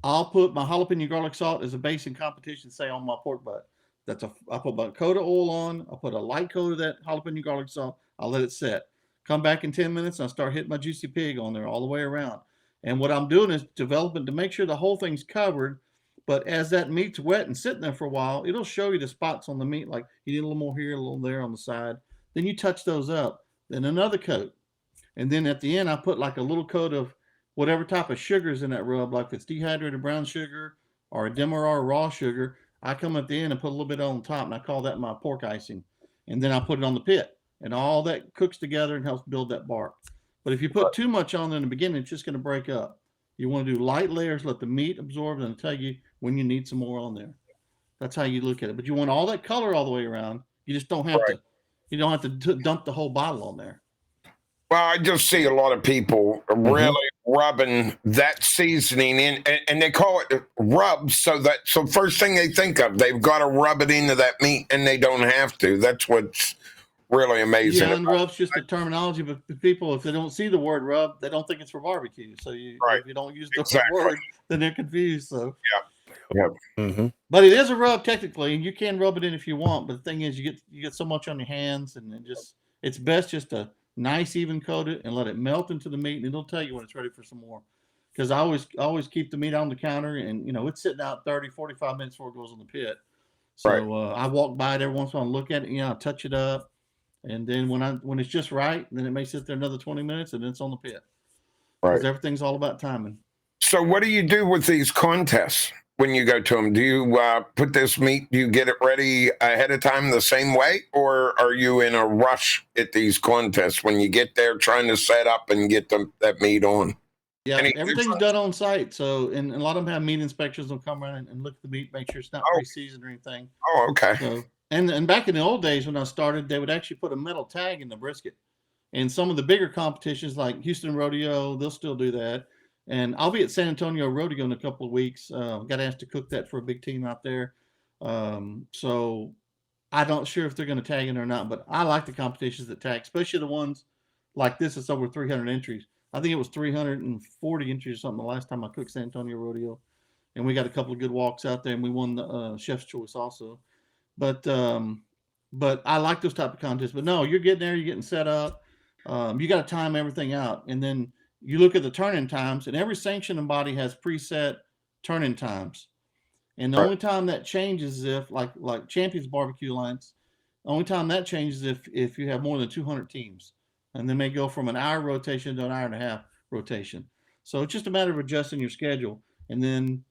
I'll put my jalapeno garlic salt as a base in competition, say on my pork butt. I put my coat of oil on. I put a light coat of that jalapeno garlic salt. I'll let it set. Come back in 10 minutes and I start hitting my Juicy Pig on there all the way around. And what I'm doing is developing to make sure the whole thing's covered. But as that meat's wet and sitting there for a while, it'll show you the spots on the meat. Like you need a little more here, a little there on the side. Then you touch those up. Then another coat. And then at the end, I put like a little coat of whatever type of sugars in that rub, like if it's dehydrated brown sugar or a Demerara raw sugar. I come at the end and put a little bit on top, and I call that my pork icing. And then I put it on the pit, and all that cooks together and helps build that bark. But if you put too much on in the beginning, it's just going to break up. You want to do light layers, let the meat absorb, and tell you when you need some more on there. That's how you look at it. But you want all that color all the way around. You just don't have to. You don't have to dump the whole bottle on there. Well, I just see a lot of people really rubbing that seasoning in, and they call it rub. So first thing they think of, they've got to rub it into that meat, and they don't have to. That's what's really amazing. Yeah, and rub's just a terminology, but people, if they don't see the word rub, they don't think it's for barbecue. So if you don't use the word, then they're confused. So But it is a rub technically, and you can rub it in if you want. But the thing is, you get so much on your hands, and it's best just to nice even coat it and let it melt into the meat, and it'll tell you when it's ready for some more. Because I always keep the meat on the counter, and it's sitting out 30, 45 minutes before it goes in the pit. So I walk by it every once in a while and look at it, I touch it up, and then when it's just right, then it may sit there another 20 minutes, and then it's on the pit. Because everything's all about timing. So what do you do with these contests when you go to them? Do you put this meat, do you get it ready ahead of time the same way? Or are you in a rush at these contests when you get there trying to set up and get that meat on? Yeah, everything's done on site. So, and a lot of them have meat inspectors will come around and look at the meat, make sure it's not pre-seasoned or anything. Oh, okay. So, and back in the old days when I started, they would actually put a metal tag in the brisket. And some of the bigger competitions like Houston Rodeo, they'll still do that. And I'll be at San Antonio Rodeo in a couple of weeks. Got asked to cook that for a big team out there. So I don't sure if they're going to tag in or not, but I like the competitions that tag, especially the ones like this. It's over 300 entries. I think it was 340 entries or something the last time I cooked San Antonio Rodeo. And we got a couple of good walks out there, and we won the Chef's Choice also. But I like those type of contests. But no, you're getting there, you're getting set up. You got to time everything out. And then you look at the turn-in times, and every sanctioning body has preset turn-in times. And the only time that changes is if, like Champions Barbecue Alliance, the only time that changes is if you have more than 200 teams. And they may go from an hour rotation to an hour and a half rotation. So it's just a matter of adjusting your schedule. And then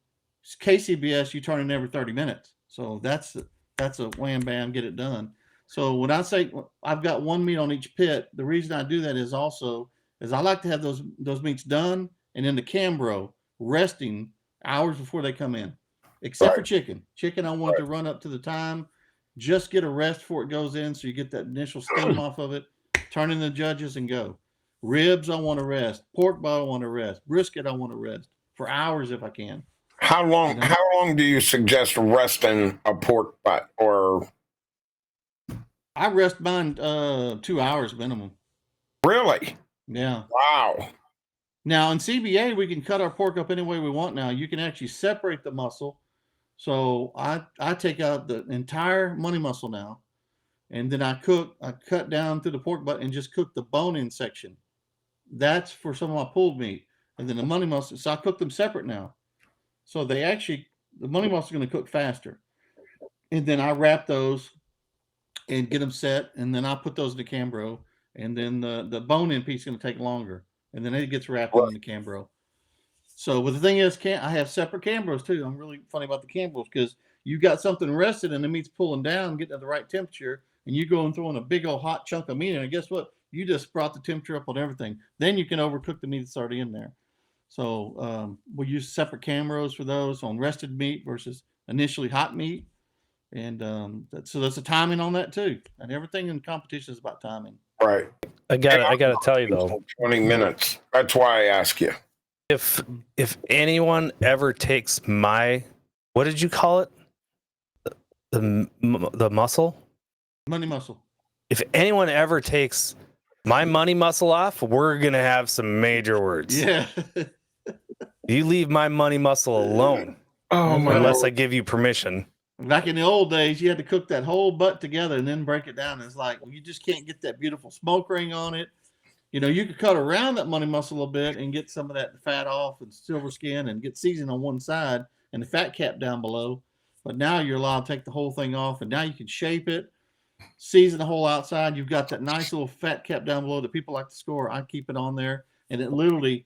KCBS, you turn in every 30 minutes. So that's a wham, bam, get it done. So when I say I've got one meat on each pit, the reason I do that is I like to have those meats done and in the Cambro resting hours before they come in, except for chicken. Chicken, I want to run up to the time, just get a rest before it goes in, so you get that initial steam off of it, turn in the judges and go. Ribs, I want to rest. Pork butt, I want to rest. Brisket, I want to rest for hours if I can. How long? You know? How long do you suggest resting a pork butt? Or I rest mine 2 hours minimum. really? Yeah. Wow. Now in CBA, we can cut our pork up any way we want. Now you can actually separate the muscle. So I take out the entire money muscle now, and then I cut down through the pork butt and just cook the bone-in section. That's for some of my pulled meat, and then the money muscle. So I cook them separate now. So the money muscle is going to cook faster, and then I wrap those and get them set, and then I put those in the Cambro, and then the bone-in piece is going to take longer, and then it gets wrapped in the Cambro. So, but the thing is, I have separate Cambros too. I'm really funny about the Cambros because you got something rested and the meat's pulling down, getting to the right temperature, and you go and throw in a big old hot chunk of meat, and guess what? You just brought the temperature up on everything. Then you can overcook the meat that's already in there. So we use separate Cambros for those on rested meat versus initially hot meat, and so there's a timing on that too. And everything in competition is about timing. Right. I gotta tell you though, 20 minutes. That's why I ask you. If anyone ever takes my, what did you call it? The muscle? Money muscle. If anyone ever takes my money muscle off, we're gonna have some major words. Yeah. You leave my money muscle alone. Oh my Unless Lord. I give you permission. Back in the old days, you had to cook that whole butt together and then break it down. It's like, you just can't get that beautiful smoke ring on it. You know, you could cut around that money muscle a little bit and get some of that fat off and silver skin and get seasoning on one side and the fat cap down below. But now you're allowed to take the whole thing off, and now you can shape it, season the whole outside. You've got that nice little fat cap down below that people like to score. I keep it on there. And it literally,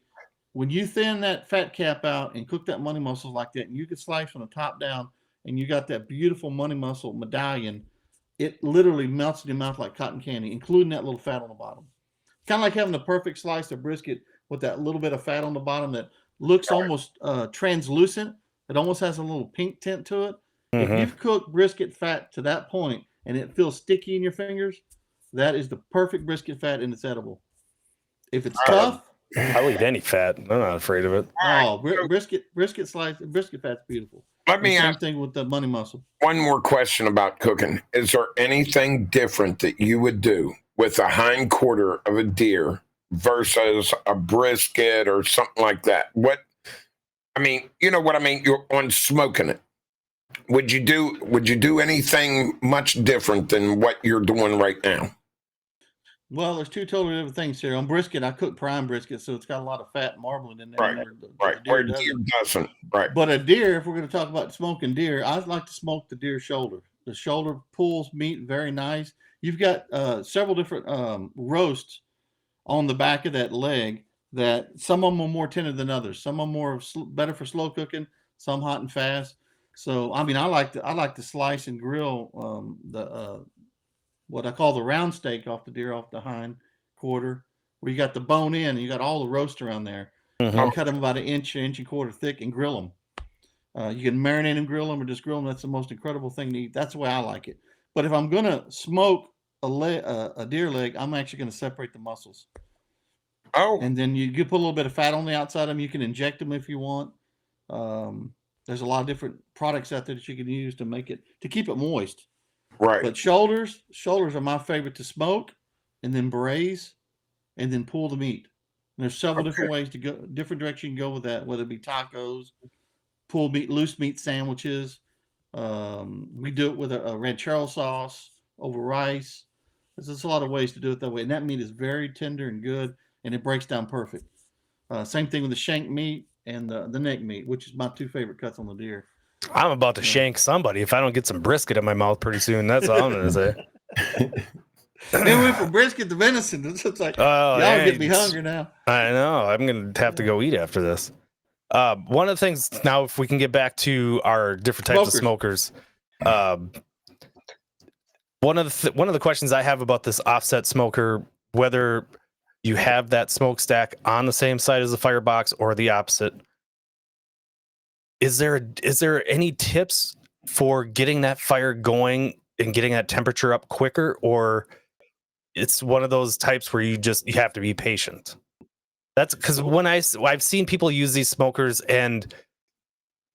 when you thin that fat cap out and cook that money muscle like that, and you can slice from the top down, and you got that beautiful money muscle medallion, it literally melts in your mouth like cotton candy, including that little fat on the bottom. Kind of like having the perfect slice of brisket with that little bit of fat on the bottom that looks almost translucent. It almost has a little pink tint to it. Mm-hmm. If you've cooked brisket fat to that point and it feels sticky in your fingers, that is the perfect brisket fat, and it's edible. If it's tough, I'll eat any fat. I'm not afraid of it. Oh, brisket fat's beautiful. Let me Same ask thing with the money muscle. one more question about cooking. Is there anything different that you would do with a hind quarter of a deer versus a brisket or something like that? What, I mean, you know what I mean? You're on smoking it. Would you do anything much different than what you're doing right now? Well, there's two totally different things here. On brisket, I cook prime brisket, so it's got a lot of fat and marbling in there. Right, right. Where deer doesn't. Right. But a deer, if we're going to talk about smoking deer, I like to smoke the deer shoulder. The shoulder pulls meat very nice. You've got several different roasts on the back of that leg that some of them are more tender than others. Some are more better for slow cooking, some hot and fast. So, I mean, I like to slice and grill what I call the round steak off the deer, off the hind quarter, where you got the bone in and you got all the roast around there. Mm-hmm. I cut them about an inch and a quarter thick and grill them. You can marinate and grill them or just grill them. That's the most incredible thing to eat. That's the way I like it. But if I'm going to smoke a deer leg, I'm actually going to separate the muscles. Oh. And then you put a little bit of fat on the outside of them. You can inject them if you want. There's a lot of different products out there that you can use to keep it moist. Right. But shoulders are my favorite to smoke and then braise and then pull the meat. And there's several different ways to go, different direction you can go with that, whether it be tacos, pulled meat, loose meat sandwiches. We do it with a ranchero sauce over rice. There's just a lot of ways to do it that way. And that meat is very tender and good, and it breaks down perfect. Same thing with the shank meat and the neck meat, which is my two favorite cuts on the deer. I'm about to shank somebody if I don't get some brisket in my mouth pretty soon. That's all I'm going to say. Then we went from brisket to venison. It's like, y'all get me hungry now. I know. I'm going to have to go eat after this. One of the things now, if we can get back to our different types of smokers, one of the questions I have about this offset smoker, whether you have that smokestack on the same side as the firebox or the opposite, is there any tips for getting that fire going and getting that temperature up quicker, or it's one of those types where you have to be patient. That's because when I've seen people use these smokers, and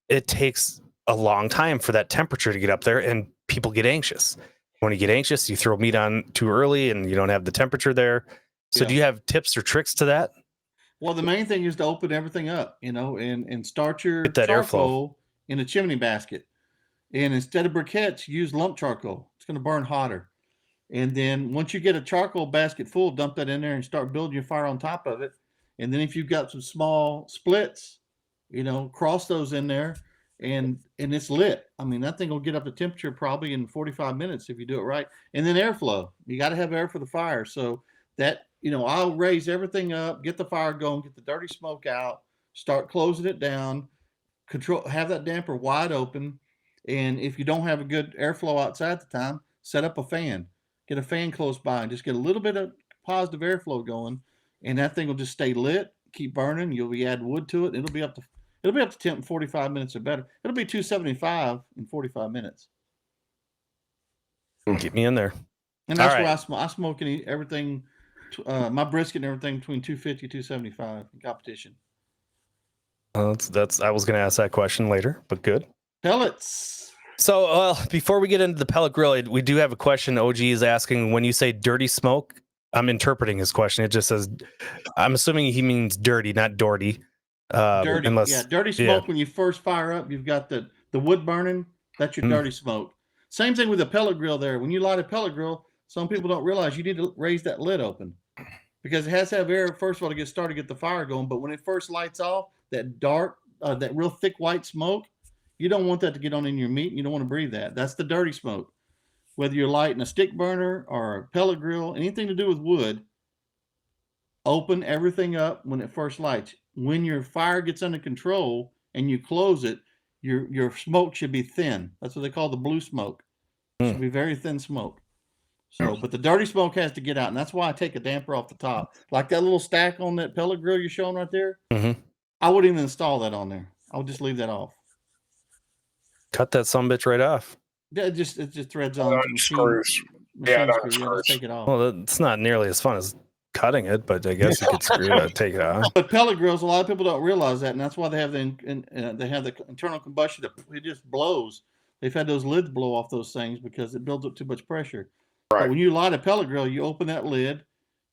it takes a long time for that temperature to get up there, and people get anxious. When you get anxious, you throw meat on too early, and you don't have the temperature there. So, do you have tips or tricks to that? Well, the main thing is to open everything up, and start your Get that charcoal in a chimney basket. And instead of briquettes, use lump charcoal. It's going to burn hotter. And then once you get a charcoal basket full, dump that in there and start building your fire on top of it. And then if you've got some small splits, cross those in there, and it's lit. I mean, that thing will get up to temperature probably in 45 minutes if you do it right. And then airflow. You got to have air for the fire. So that, I'll raise everything up, get the fire going, get the dirty smoke out, start closing it down, have that damper wide open. And if you don't have a good airflow outside at the time, set up a fan. Get a fan close by and just get a little bit of positive airflow going, and that thing will just stay lit, keep burning. You'll be adding wood to it. It'll be up to temp in 45 minutes or better. It'll be 275 in 45 minutes. Get me in there. And that's where I smoke everything, my brisket and everything between 250 275 in competition. That's I was going to ask that question later, but good. Pellets. So, before we get into the pellet grill, we do have a question. OG is asking, when you say dirty smoke, I'm interpreting his question. It just says, I'm assuming he means dirty, not Doherty. Dirty, dirty smoke. Yeah. When you first fire up, you've got the wood burning. That's your dirty smoke. Same thing with a pellet grill there. When you light a pellet grill, some people don't realize you need to raise that lid open because it has to have air, first of all, to get started, get the fire going. But when it first lights off, that dark, that real thick white smoke, you don't want that to get on in your meat. You don't want to breathe that. That's the dirty smoke. Whether you're lighting a stick burner or a pellet grill, anything to do with wood, open everything up when it first lights. When your fire gets under control and you close it, your smoke should be thin. That's what they call the blue smoke. It should be very thin smoke. So, but the dirty smoke has to get out, and that's why I take a damper off the top. Like that little stack on that pellet grill you're showing right there, I wouldn't even install that on there. I would just leave that off. Cut that sumbitch right off. Yeah, it just threads on. Screws. Just take it off. Well, it's not nearly as fun as cutting it, but I guess you could screw it, take it off. But pellet grills, a lot of people don't realize that, and that's why they have the internal combustion. It just blows. They've had those lids blow off those things because it builds up too much pressure. Right. But when you light a pellet grill, you open that lid,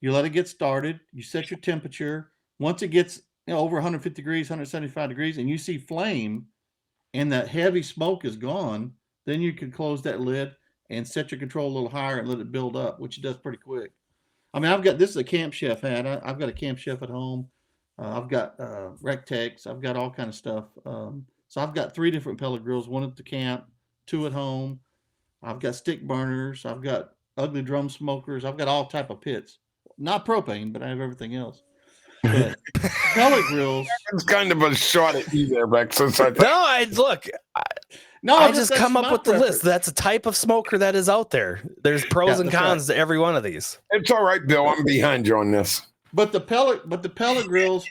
you let it get started, you set your temperature. Once it gets over 150 degrees, 175 degrees, and you see flame, and that heavy smoke is gone, then you can close that lid and set your control a little higher and let it build up, which it does pretty quick. I mean, this is a Camp Chef hat. I've got a Camp Chef at home. I've got Rectex. I've got all kind of stuff. So I've got 3 different pellet grills, 1 at the camp, 2 at home. I've got stick burners. I've got ugly drum smokers. I've got all type of pits. Not propane, but I have everything else. But pellet grills. It's kind of a shot at you there, Rex. I just come up with the list. That's a type of smoker that is out there. There's pros and cons to every one of these. It's all right, Bill. I'm behind you on this. But the pellet grills,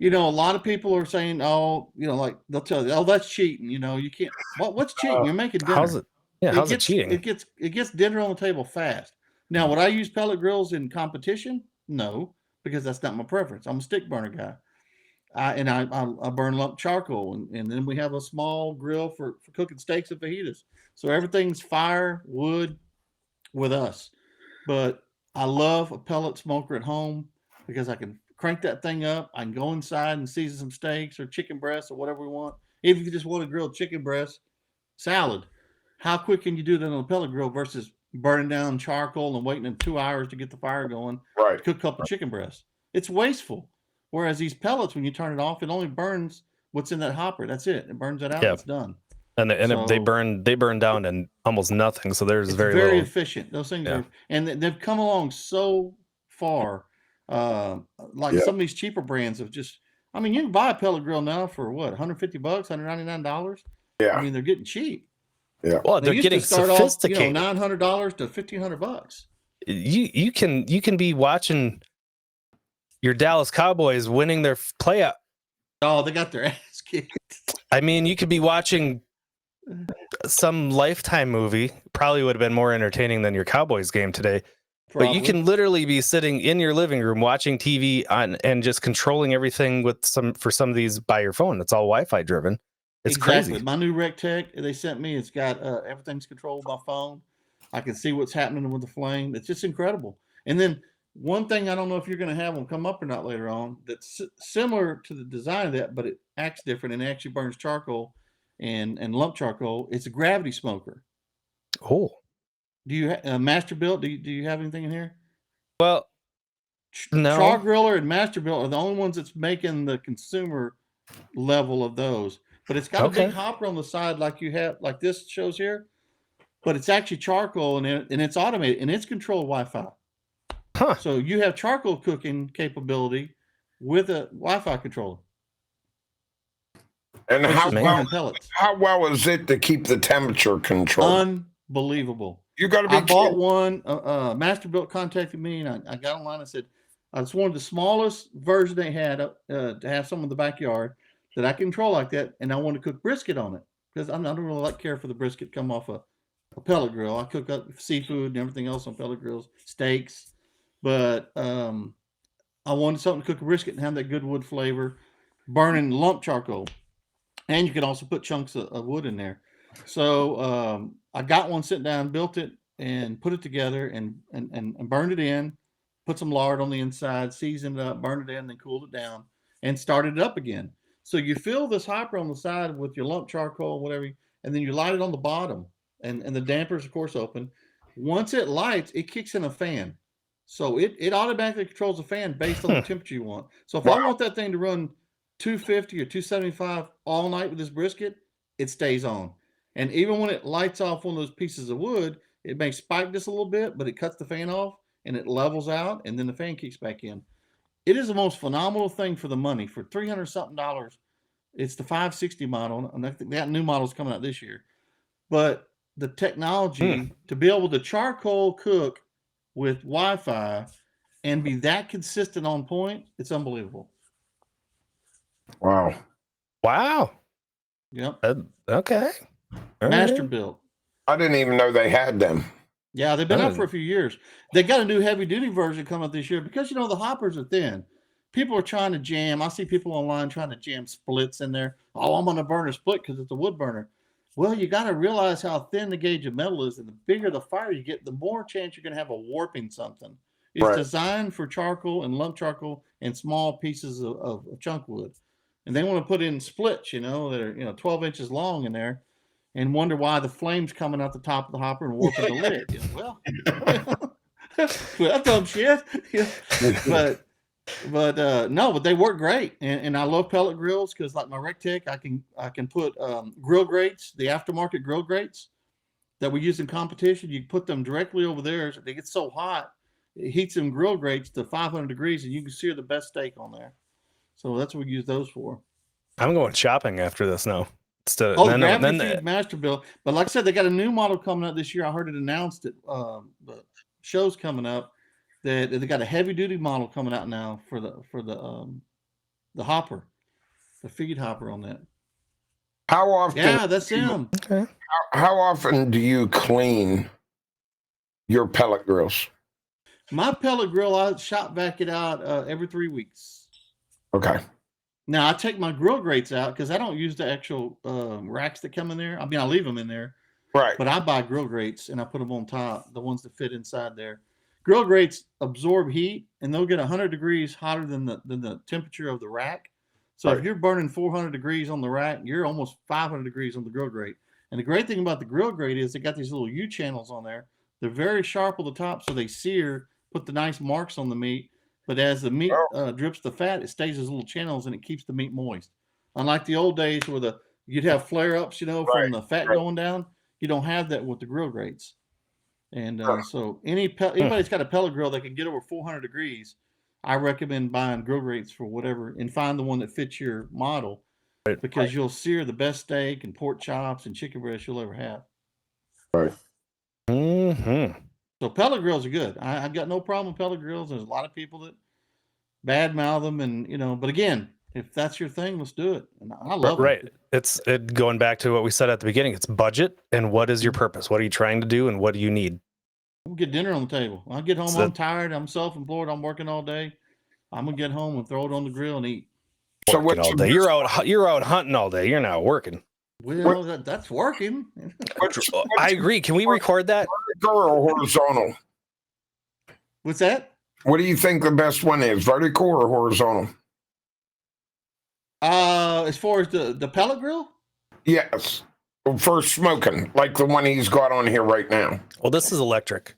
a lot of people are saying, like they'll tell you, oh, that's cheating. You can't. What's cheating? You're making dinner. How's it? Yeah, how's it cheating? It gets dinner on the table fast. Now, would I use pellet grills in competition? No, because that's not my preference. I'm a stick burner guy. I burn lump charcoal, and then we have a small grill for cooking steaks and fajitas. So everything's fire, wood with us. But I love a pellet smoker at home because I can crank that thing up. I can go inside and season some steaks or chicken breasts or whatever we want. If you just want to grill chicken breast, salad, how quick can you do that on a pellet grill versus burning down charcoal and waiting 2 hours to get the fire going? Right. To cook a couple chicken breasts. It's wasteful. Whereas these pellets, when you turn it off, it only burns what's in that hopper. That's it. It burns it out. It's done. And they burn down to almost nothing. So there's very little. Efficient. Those things are, and they've come along so far. Some of these cheaper brands have just. I mean, you can buy a pellet grill now for what, $150, $199. Yeah. I mean, they're getting cheap. Yeah. Well, they're getting sophisticated. $900 to $1,500. You can be watching your Dallas Cowboys winning their playoff. Oh, they got their ass kicked. I mean, you could be watching some Lifetime movie. Probably would have been more entertaining than your Cowboys game today. But you Probably. can literally be sitting in your living room watching TV and just controlling everything with some of these by your phone. It's all Wi-Fi driven. It's Exactly. crazy. My new Rectech they sent me, it's got everything's controlled by phone. I can see what's happening with the flame. It's just incredible. And then one thing I don't know if you're going to have them come up or not later on that's similar to the design of that, but it acts different and actually burns charcoal and lump charcoal. It's a gravity smoker. Oh, Do you Masterbuilt? Do you have anything in here? well, no. Char Griller and Masterbuilt are the only ones that's making the consumer level of those. But it's got a big Okay. hopper on the side like you have, like this shows here. But it's actually charcoal and it's automated and it's controlled Wi-Fi. Huh. So you have charcoal cooking capability with a Wi-Fi controller. And Versus how Man. well, burning pellets. how well is it to keep the temperature controlled? Unbelievable. You got to be I bought kidding. one. Masterbuilt contacted me, and I got online and said, I just wanted the smallest version they had to have some in the backyard that I control like that, and I want to cook brisket on it because I don't really care for the brisket come off a pellet grill. I cook up seafood and everything else on pellet grills, steaks, but I wanted something to cook a brisket and have that good wood flavor, burning lump charcoal, and you can also put chunks of wood in there. So I got one, sitting down, built it, and put it together, and burned it in. Put some lard on the inside, seasoned it up, burned it in, then cooled it down, and started it up again. So you fill this hopper on the side with your lump charcoal, whatever, and then you light it on the bottom, and the dampers, of course, open. Once it lights, it kicks in a fan. So it automatically controls the fan based on the temperature you want. So if I Wow. want that thing to run 250 or 275 all night with this brisket, it stays on. And even when it lights off one of those pieces of wood, it may spike just a little bit, but it cuts the fan off and it levels out, and then the fan kicks back in. It is the most phenomenal thing for the money. For $300 something, it's the 560 model, and I think that new model is coming out this year. But the technology to be able to charcoal cook with Wi-Fi and be that consistent on point, it's unbelievable. Wow. Wow. Yep. Okay. All right. Masterbuilt. I didn't even know they had them. Yeah, they've been out for a few years. They got a new heavy duty version coming out this year because the hoppers are thin. People are trying to jam. I see people online trying to jam splits in there. Oh, I'm going to burn a split because it's a wood burner. Well, you got to realize how thin the gauge of metal is, and the bigger the fire you get, the more chance you're going to have a warping something. It's Right. designed for charcoal and lump charcoal and small pieces of chunk wood. And they want to put in splits, that are 12 inches long in there, and wonder why the flame's coming out the top of the hopper and warping the lid. Well, dumb shit. But they work great, and I love pellet grills because, like my Rectech, I can put grill grates, the aftermarket grill grates that we use in competition. You put them directly over there. They get so hot, it heats them grill grates to 500 degrees, and you can sear the best steak on there. So that's what we use those for. I'm going shopping after this now. Gravity Feed Masterbuilt. But like I said, they got a new model coming out this year. I heard it announced at the show's coming up that they got a heavy duty model coming out now for the hopper, the feed hopper on that. How often? Yeah, that's him. Okay. How often do you clean your pellet grills? My pellet grill, I shop vac it out every 3 weeks. Okay. Now I take my grill grates out because I don't use the actual racks that come in there. I mean, I leave them in there, Right. but I buy grill grates and I put them on top, the ones that fit inside there. Grill grates absorb heat, and they'll get 100 degrees hotter than the temperature of the rack. So Right. if you're burning 400 degrees on the rack, you're almost 500 degrees on the grill grate. And the great thing about the grill grate is they got these little U channels on there. They're very sharp on the top, so they sear, put the nice marks on the meat. But as the meat drips the fat, it stays as little channels and it keeps the meat moist. Unlike the old days where you'd have flare ups, from the fat going down. You don't have that with the grill grates. And so anybody's got a pellet grill that can get over 400 degrees, I recommend buying grill grates for whatever, and find the one that fits your model, because you'll sear the best steak and pork chops and chicken breast you'll ever have. Right. Mm-hmm. So pellet grills are good. I've got no problem with pellet grills. There's a lot of people that badmouth them, and but again, if that's your thing, let's do it. And I love Right. it. It's going back to what we said at the beginning. It's budget and what is your purpose? What are you trying to do and what do you need? We'll get dinner on the table. When I get home, So I'm tired. I'm self-employed. I'm working all day. I'm gonna get home and throw it on the grill and eat. So working what's all the day. You're out hunting all day. You're not working. Well, that's working. I agree. Can we record that? vertical or horizontal? What's that? What do you think the best one is, vertical or horizontal? As far as the pellet grill? Yes, for smoking, like the one he's got on here right now. Well, this is electric.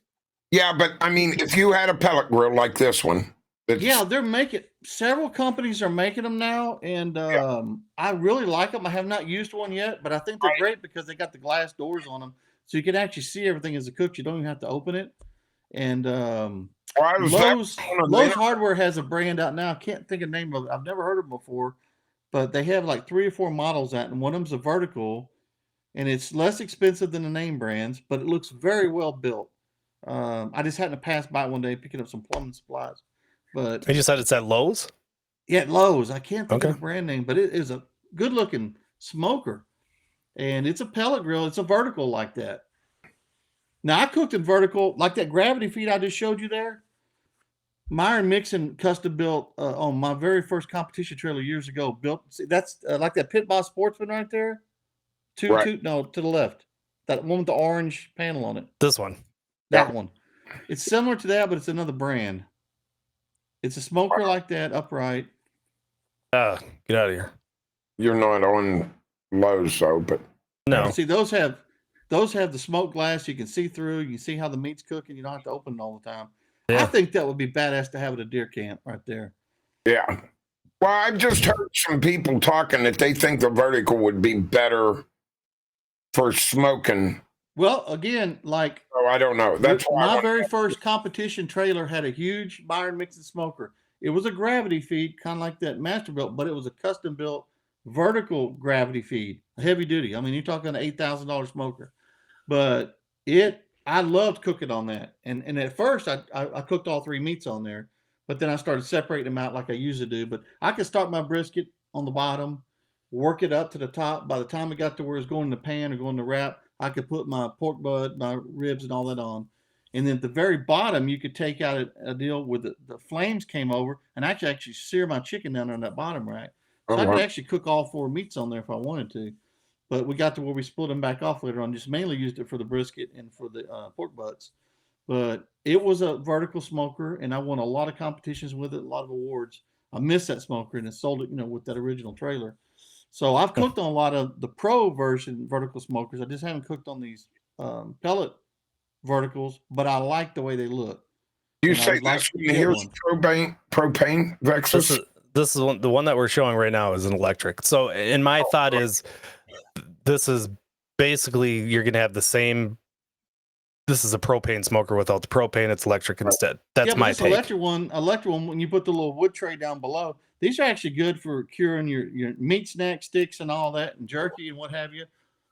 Yeah, but I mean, if you had a pellet grill like this one, Yeah, they're making several companies are making them now, and I really like them. I have not used one yet, but I think they're great because they got the glass doors on them, so you can actually see everything as a cook. You don't even have to open it. And Lowe's Hardware has a brand out now. I can't think of the name of it. I've never heard of them before, but they have like 3 or 4 models out, and one of them's a vertical, and it's less expensive than the name brands, but it looks very well built. I just happened to pass by one day picking up some plumbing supplies. But You said it's at Lowe's? yeah, at Lowe's. I can't think of the brand name, but it is a good looking smoker. And it's a pellet grill. It's a vertical like that. Now I cooked in vertical, like that gravity feed I just showed you there. Myron Mixon custom built on my very first competition trailer years ago. That's like that Pit Boss Sportsman right there. To the left. That one with the orange panel on it. This one. That one. It's similar to that, but it's another brand. It's a smoker like that, upright. Get out of here. You're not on Lowe's though, but no. See, those have the smoke glass you can see through. You can see how the meat's cooking. You don't have to open it all the time. Yeah. I think that would be badass to have at a deer camp right there. Yeah. Well, I've just heard some people talking that they think the vertical would be better for smoking. Well, again, like I don't know. That's my very first competition trailer had a huge Myron Mixon smoker. It was a gravity feed, kind of like that Masterbuilt, but it was a custom built vertical gravity feed, heavy duty. I mean, you're talking an $8,000 smoker, but I loved cooking on that. And at first I cooked all 3 meats on there, but then I started separating them out like I usually do. But I could start my brisket on the bottom, work it up to the top. By the time it got to where it's going in the pan or going in the wrap, I could put my pork butt, my ribs, and all that on. And then at the very bottom, you could take out a deal with the flames came over, and I could actually sear my chicken down on that bottom rack. So I could actually cook all 4 meats on there if I wanted to. But we got to where we split them back off later on. Just mainly used it for the brisket and for the pork butts. But it was a vertical smoker, and I won a lot of competitions with it, a lot of awards. I missed that smoker and I sold it, with that original trailer. So I've cooked on a lot of the pro version vertical smokers. I just haven't cooked on these pellet verticals, but I like the way they look. You say this one here's propane Vexus? This is the one that we're showing right now is an electric. So, and my thought is, this is basically you're gonna have the same. This is a propane smoker without the propane. It's electric instead. That's my take. Electric one. When you put the little wood tray down below, these are actually good for curing your meat snack sticks and all that, and jerky and what have you.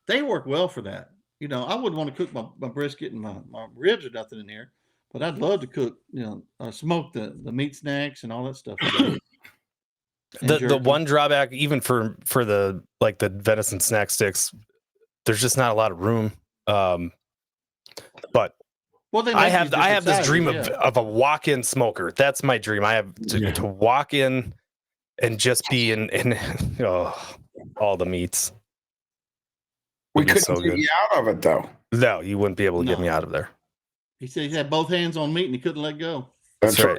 They work well for that. I wouldn't want to cook my brisket and my ribs or nothing in here, but I'd love to cook, smoke the meat snacks and all that stuff. The one drawback, even for the the venison snack sticks, there's just not a lot of room. But I have this dream of a walk-in smoker. That's my dream. I have to walk in and just be in all the meats. We couldn't get you out of it though. No, you wouldn't be able to get me out of there. He said he had both hands on meat and he couldn't let go. That's right.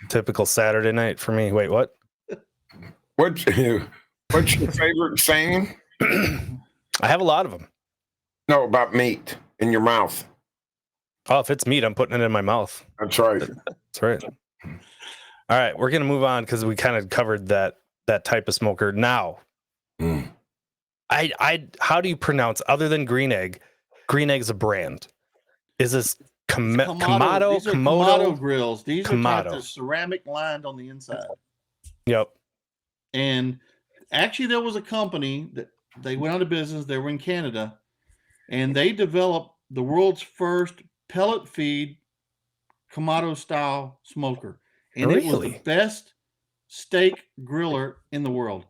Typical Saturday night for me. Wait, what? What's your favorite saying? I have a lot of them. No, about meat in your mouth. Oh, if it's meat, I'm putting it in my mouth. That's right. That's right. All right, we're gonna move on because we kind of covered that type of smoker. Now, how do you pronounce other than Green Egg? Green Egg's a brand. Is this Kamado? These are Kamado grills. These are ceramic lined on the inside. Yep. And actually, there was a company that they went out of business. They were in Canada, and they developed the world's first pellet feed Kamado style smoker. And It was the best steak griller in the world.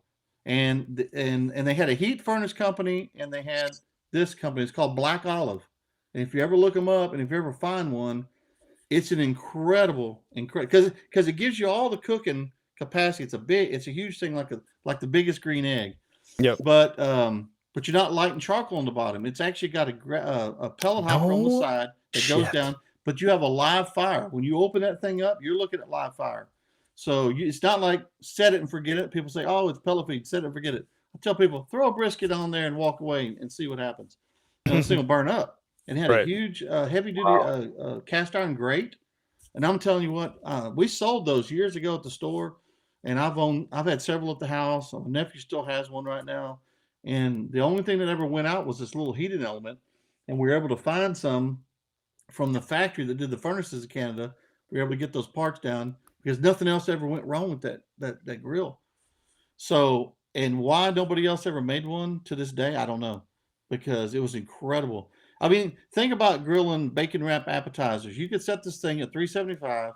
And they had a heat furnace company, and they had this company. It's called Black Olive. And if you ever look them up, and if you ever find one, it's an incredible because it gives you all the cooking capacity. It's a huge thing, like the biggest green egg. Yep. But you're not lighting charcoal on the bottom. It's actually got a pellet hopper on the side that goes down, but you have a live fire. When you open that thing up, you're looking at live fire. So it's not like set it and forget it. People say, "Oh, it's pellet feed. Set it and forget it." I tell people, throw a brisket on there and walk away and see what happens. And this thing will burn up. And it had a huge heavy-duty cast iron grate. And I'm telling you what, we sold those years ago at the store. And I've had several at the house. My nephew still has one right now. And the only thing that ever went out was this little heating element. And we were able to find some from the factory that did the furnaces in Canada. We were able to get those parts down because nothing else ever went wrong with that grill. So, and why nobody else ever made one to this day, I don't know, because it was incredible. I mean, think about grilling bacon wrap appetizers. You could set this thing at 375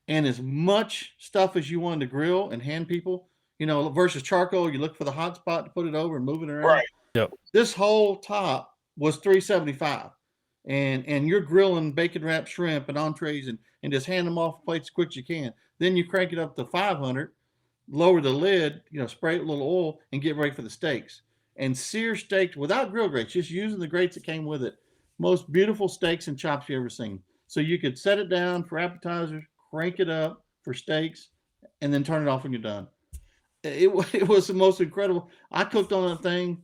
and as much stuff as you wanted to grill and hand people, versus charcoal, you look for the hot spot to put it over and move it around. Right. Yep. This whole top was 375. And you're grilling bacon wrap shrimp and entrees and just hand them off plates as quick as you can. Then you crank it up to 500, lower the lid, spray it with a little oil and get ready for the steaks. And sear steaks without grill grates, just using the grates that came with it. Most beautiful steaks and chops you ever seen. So you could set it down for appetizers, crank it up for steaks, and then turn it off when you're done. It was the most incredible. I cooked on that thing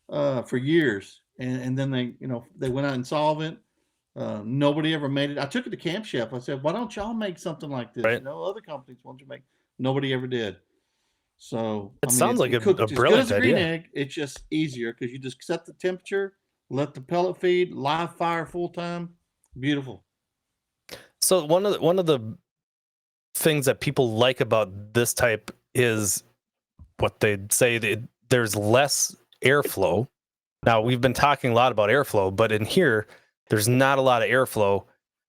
for years, and then they went out insolvent. Nobody ever made it. I took it to Camp Chef. I said, "Why don't y'all make something like this?" Right. Other companies want to make. Nobody ever did. So it sounds like a brilliant as good as a green idea. egg. It's just easier because you just set the temperature, let the pellet feed, live fire full time. Beautiful. So one of the things that people like about this type is what they'd say that there's less airflow. Now we've been talking a lot about airflow, but in here there's not a lot of airflow,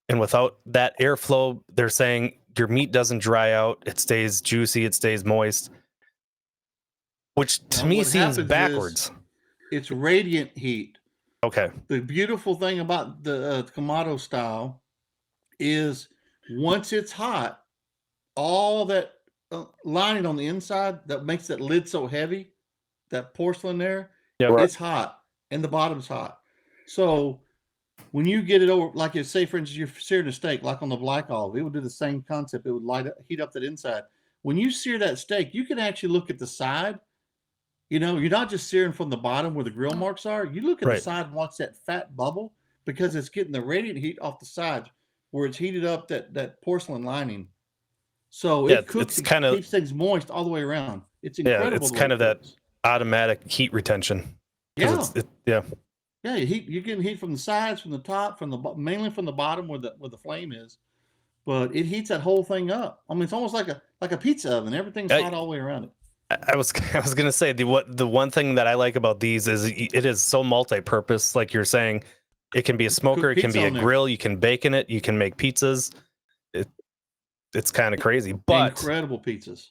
and without that airflow, they're saying your meat doesn't dry out, it stays juicy, it stays moist, which to me seems backwards. It's radiant heat. Okay. The beautiful thing about the Kamado style is once it's hot, all that lining on the inside that makes that lid so heavy, that porcelain there, it's hot and the bottom's hot. So when you get it over, like say for instance, you're searing a steak, like on the black olive, it would do the same concept. It would heat up that inside. When you sear that steak, you can actually look at the side. You're not just searing from the bottom where the grill marks are. You look at the side and watch that fat bubble because it's getting the radiant heat off the sides where it's heated up that porcelain lining. So it cooks, keeps things moist all the way around. It's incredible. Yeah, it's kind of that automatic heat retention. Yeah. Yeah, you're getting heat from the sides, from the top, mainly from the bottom where the flame is. But it heats that whole thing up. I mean, it's almost like a pizza oven. Everything's hot all the way around it. I was gonna say the one thing that I like about these is it is so multi-purpose. Like you're saying, it can be a smoker, it can be a grill, you can bake in it, you can make pizzas. It's kind of crazy, but incredible pizzas.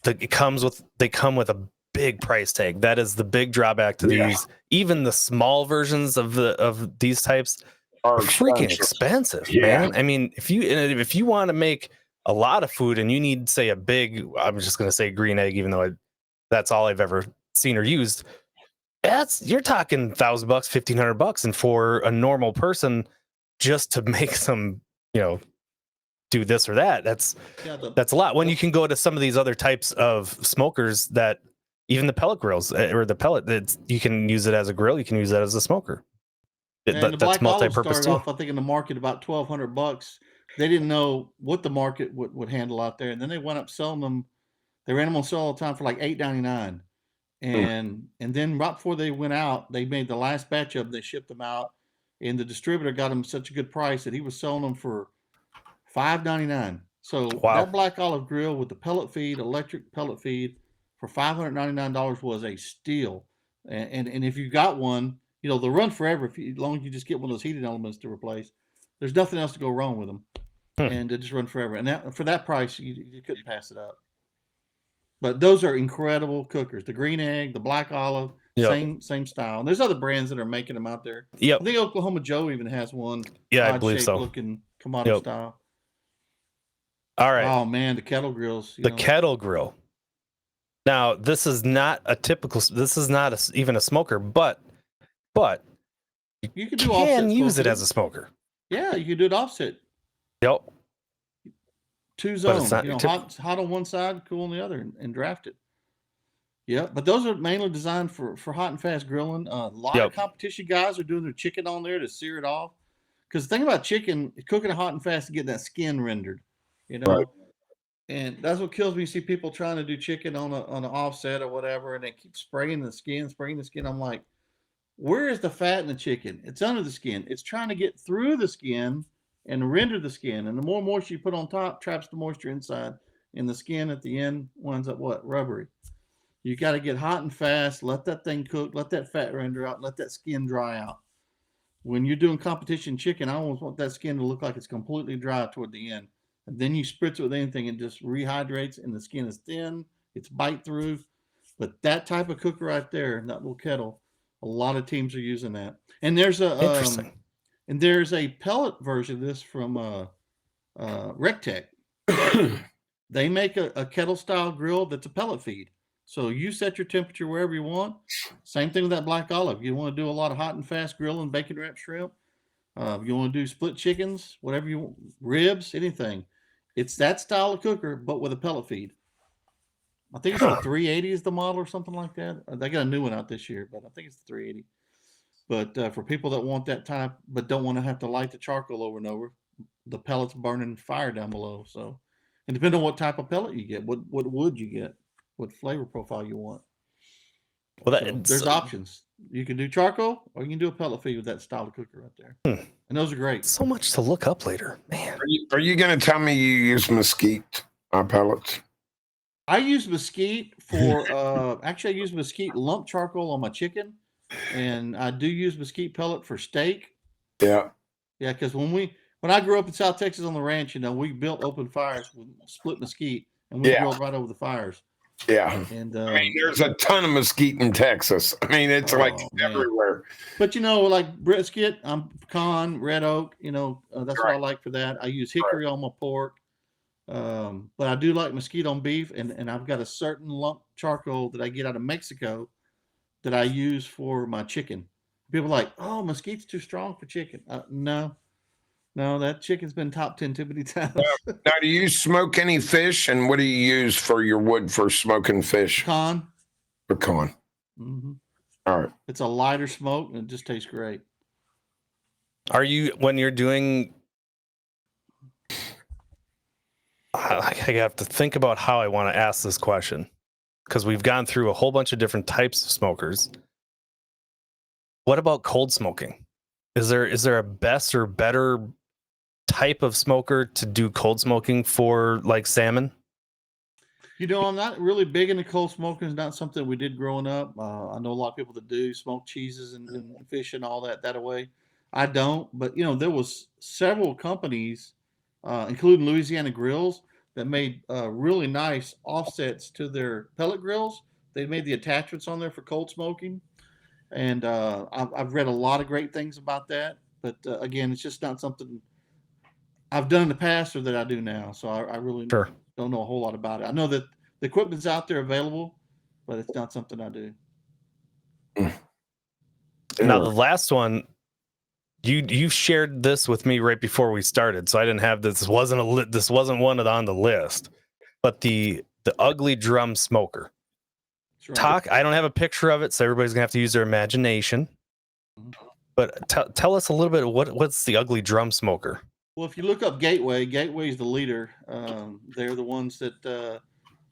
They come with a big price tag. That is the big drawback to these. Even the small versions of these types are freaking expensive, man. I mean, if you want to make a lot of food and you need, say, a big, I'm just going to say green egg, even though that's all I've ever seen or used. You're talking $1,000, $1,500, and for a normal person, just to make some, do this or that, that's a lot. When you can go to some of these other types of smokers that even the pellet grills or the pellet, you can use it as a grill, you can use that as a smoker. That's multi-purpose too. Off, I think in the market about $1,200. They didn't know what the market would handle out there, and then they went up selling them. They ran them on sale all the time for like $8.99, and then right before they went out, they made the last batch of them. They shipped them out, and the distributor got them such a good price that he was selling them for $5.99. So that black olive grill with the pellet feed, electric pellet feed, for $599 was a steal. And if you got one, they'll run forever as long as you just get one of those heating elements to replace. There's nothing else to go wrong with them, and they just run forever. And for that price, you couldn't pass it up. But those are incredible cookers. The green egg, the black olive, Yep. Same style. And there's other brands that are making them out there. Yep. I think Oklahoma Joe even has one. Yeah, I odd believe shaped so. looking Kamado Yep. style. All right. Oh man, the kettle grills. The kettle grill. Now, this is not a typical. This is not even a smoker, but you can do can offset use it smoking. as a smoker. Yeah, you can do it offset. Yep. Two But it's zones. not You know, hot on one side, cool on the other, and draft it. Yeah, but those are mainly designed for hot and fast grilling. A lot of competition guys are doing their chicken on there to sear it off. Because the thing about chicken, cooking it hot and fast to get that skin rendered, you know. Right. And that's what kills me. You see people trying to do chicken on an offset or whatever, and they keep spraying the skin. I'm like, where is the fat in the chicken? It's under the skin. It's trying to get through the skin and render the skin. And the more moisture you put on top, traps the moisture inside. And the skin at the end winds up what? Rubbery. You got to get hot and fast, let that thing cook, let that fat render out, let that skin dry out. When you're doing competition chicken, I almost want that skin to look like it's completely dry toward the end. And then you spritz it with anything, it just rehydrates and the skin is thin, it's bite through. But that type of cooker right there, that little kettle, a lot of teams are using that. And there's Interesting. And there's a pellet version of this from Rectech. They make a kettle style grill that's a pellet feed. So you set your temperature wherever you want. Same thing with that black olive. You want to do a lot of hot and fast grilling, bacon wrapped shrimp. You want to do split chickens, whatever you want, ribs, anything. It's that style of cooker, but with a pellet feed. I think it's the 380 is the model or something like that. They got a new one out this year, but I think it's the 380. But for people that want that type, but don't want to have to light the charcoal over and over, the pellets burning fire down below. So, and depending on what type of pellet you get, what wood you get, what flavor profile you want. Well, So there's options. You can do charcoal or you can do a pellet feed with that style of cooker right there. And those are great. So much to look up later, man. Are you going to tell me you use mesquite pellets? I use mesquite for actually I use mesquite lump charcoal on my chicken, and I do use mesquite pellet for steak. Yeah. Yeah, because when I grew up in South Texas on the ranch, we built open fires with split mesquite, and we grilled right over the fires. Yeah. And there's a ton of mesquite in Texas. It's like everywhere. But like brisket, I'm pecan, red oak. That's what I like for that. I use hickory on my pork. But I do like mesquite on beef, and I've got a certain lump charcoal that I get out of Mexico that I use for my chicken. People are like, oh, mesquite's too strong for chicken. No, that chicken's been top 10 too many times. Now, do you smoke any fish, and what do you use for your wood for smoking fish? Pecan. Mm-hmm. All right. It's a lighter smoke, and it just tastes great. Are you, when you're doing, I have to think about how I want to ask this question, because we've gone through a whole bunch of different types of smokers. What about cold smoking? Is there a best or better type of smoker to do cold smoking for, like salmon? I'm not really big into cold smoking. It's not something we did growing up. I know a lot of people that do smoke cheeses and fish and all that away. I don't, but there was several companies, including Louisiana Grills, that made really nice offsets to their pellet grills. They made the attachments on there for cold smoking. And I've read a lot of great things about that. But again, it's just not something I've done in the past or that I do now. So I really don't know a whole lot about it. I know that the equipment's out there available, but it's not something I do. Now, the last one, you shared this with me right before we started, so I didn't have this. This wasn't one on the list, but the ugly drum smoker. Right. I don't have a picture of it, so everybody's gonna have to use their imagination. But tell us a little bit. What's the ugly drum smoker? Well, if you look up Gateway is the leader. They're the ones that the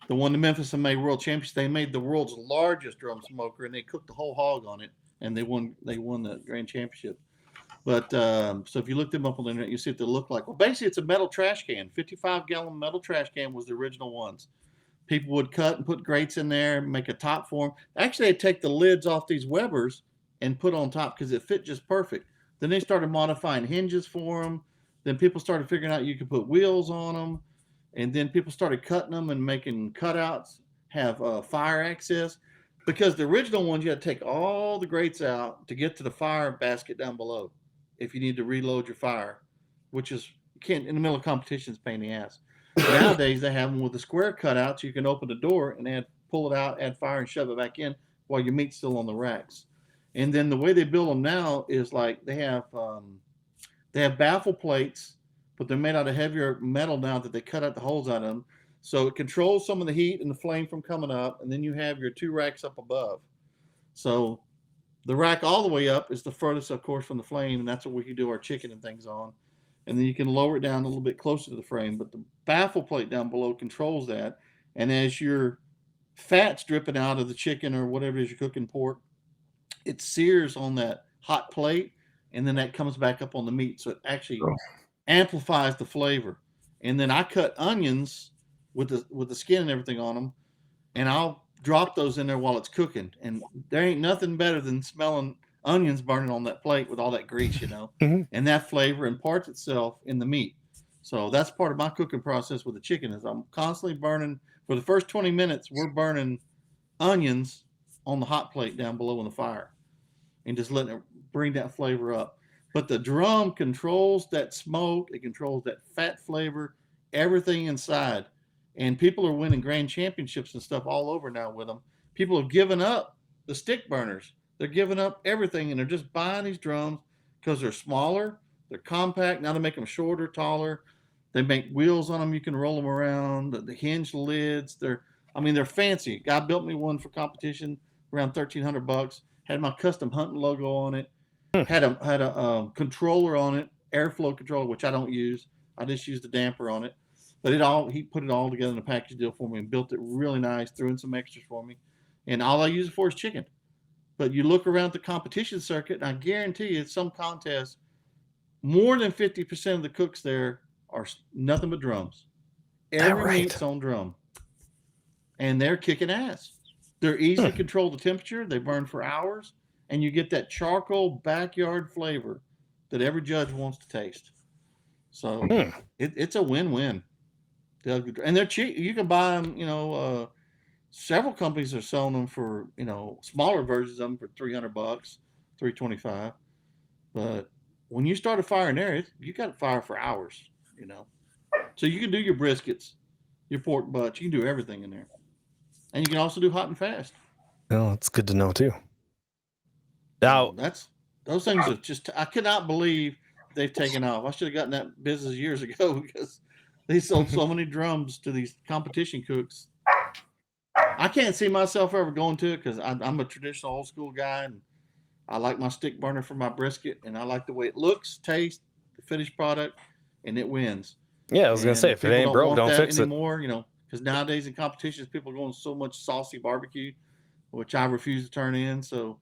one in Memphis that made world champions. They made the world's largest drum smoker, and they cooked the whole hog on it, and they won the grand championship. But so if you look them up on the internet, you see what they look like. Well, basically, it's a metal trash can. 55-gallon metal trash can was the original ones. People would cut and put grates in there, make a top for them. Actually, they'd take the lids off these Webers and put on top because it fit just perfect. Then they started modifying hinges for them. Then people started figuring out you could put wheels on them. And then people started cutting them and making cutouts, have fire access. Because the original ones, you had to take all the grates out to get to the fire basket down below. If you need to reload your fire, which is you can't in the middle of competition, it's a pain in the ass. Nowadays they have them with a square cutout, so you can open the door and pull it out, add fire, and shove it back in while your meat's still on the racks. And then the way they build them now is like they have baffle plates, but they're made out of heavier metal now that they cut out the holes out of them. So it controls some of the heat and the flame from coming up, and then you have your 2 racks up above. So the rack all the way up is the furthest, of course, from the flame, and that's what we can do our chicken and things on. And then you can lower it down a little bit closer to the frame, but the baffle plate down below controls that. And as your fat's dripping out of the chicken or whatever it is you're cooking, pork, it sears on that hot plate, and then that comes back up on the meat. So it actually amplifies the flavor. And then I cut onions with the skin and everything on them, and I'll drop those in there while it's cooking. And there ain't nothing better than smelling onions burning on that plate with all that grease, and that flavor imparts itself in the meat. So that's part of my cooking process with the chicken is I'm constantly burning. For the first 20 minutes, we're burning onions on the hot plate down below in the fire and just letting it bring that flavor up. But the drum controls that smoke. It controls that fat flavor, everything inside. And people are winning grand championships and stuff all over now with them. People have given up the stick burners. They're giving up everything, and they're just buying these drums because they're smaller, they're compact. Now they make them shorter, taller. They make wheels on them. You can roll them around. The hinge lids. They're fancy. Guy built me one for competition around $1,300. Had my custom hunting logo on it. Had a controller on it, airflow controller, which I don't use. I just use the damper on it. But he put it all together in a package deal for me and built it really nice, threw in some extras for me. And all I use it for is chicken. But you look around the competition circuit, and I guarantee you, at some contest, more than 50% of the cooks there are nothing but drums. Every meat's on drum. And they're kicking ass. They're easy to control the temperature. They burn for hours. And you get that charcoal backyard flavor that every judge wants to taste. So it's a win-win. And they're cheap. You can buy them, several companies are selling them for, smaller versions of them for $300, $325. But when you start a fire in there, you got to fire for hours, So you can do your briskets, your pork butts. You can do everything in there. And you can also do hot and fast. Well, it's good to know too. Now, those things are just, I cannot believe they've taken off. I should have gotten that business years ago because they sold so many drums to these competition cooks. I can't see myself ever going to it because I'm a traditional old school guy, and I like my stick burner for my brisket, and I like the way it looks, tastes, the finished product, and it wins. Yeah, I was going to say, if it ain't broke, don't fix it anymore, because nowadays in competitions, people are going so much saucy barbecue, which I refuse to turn in. So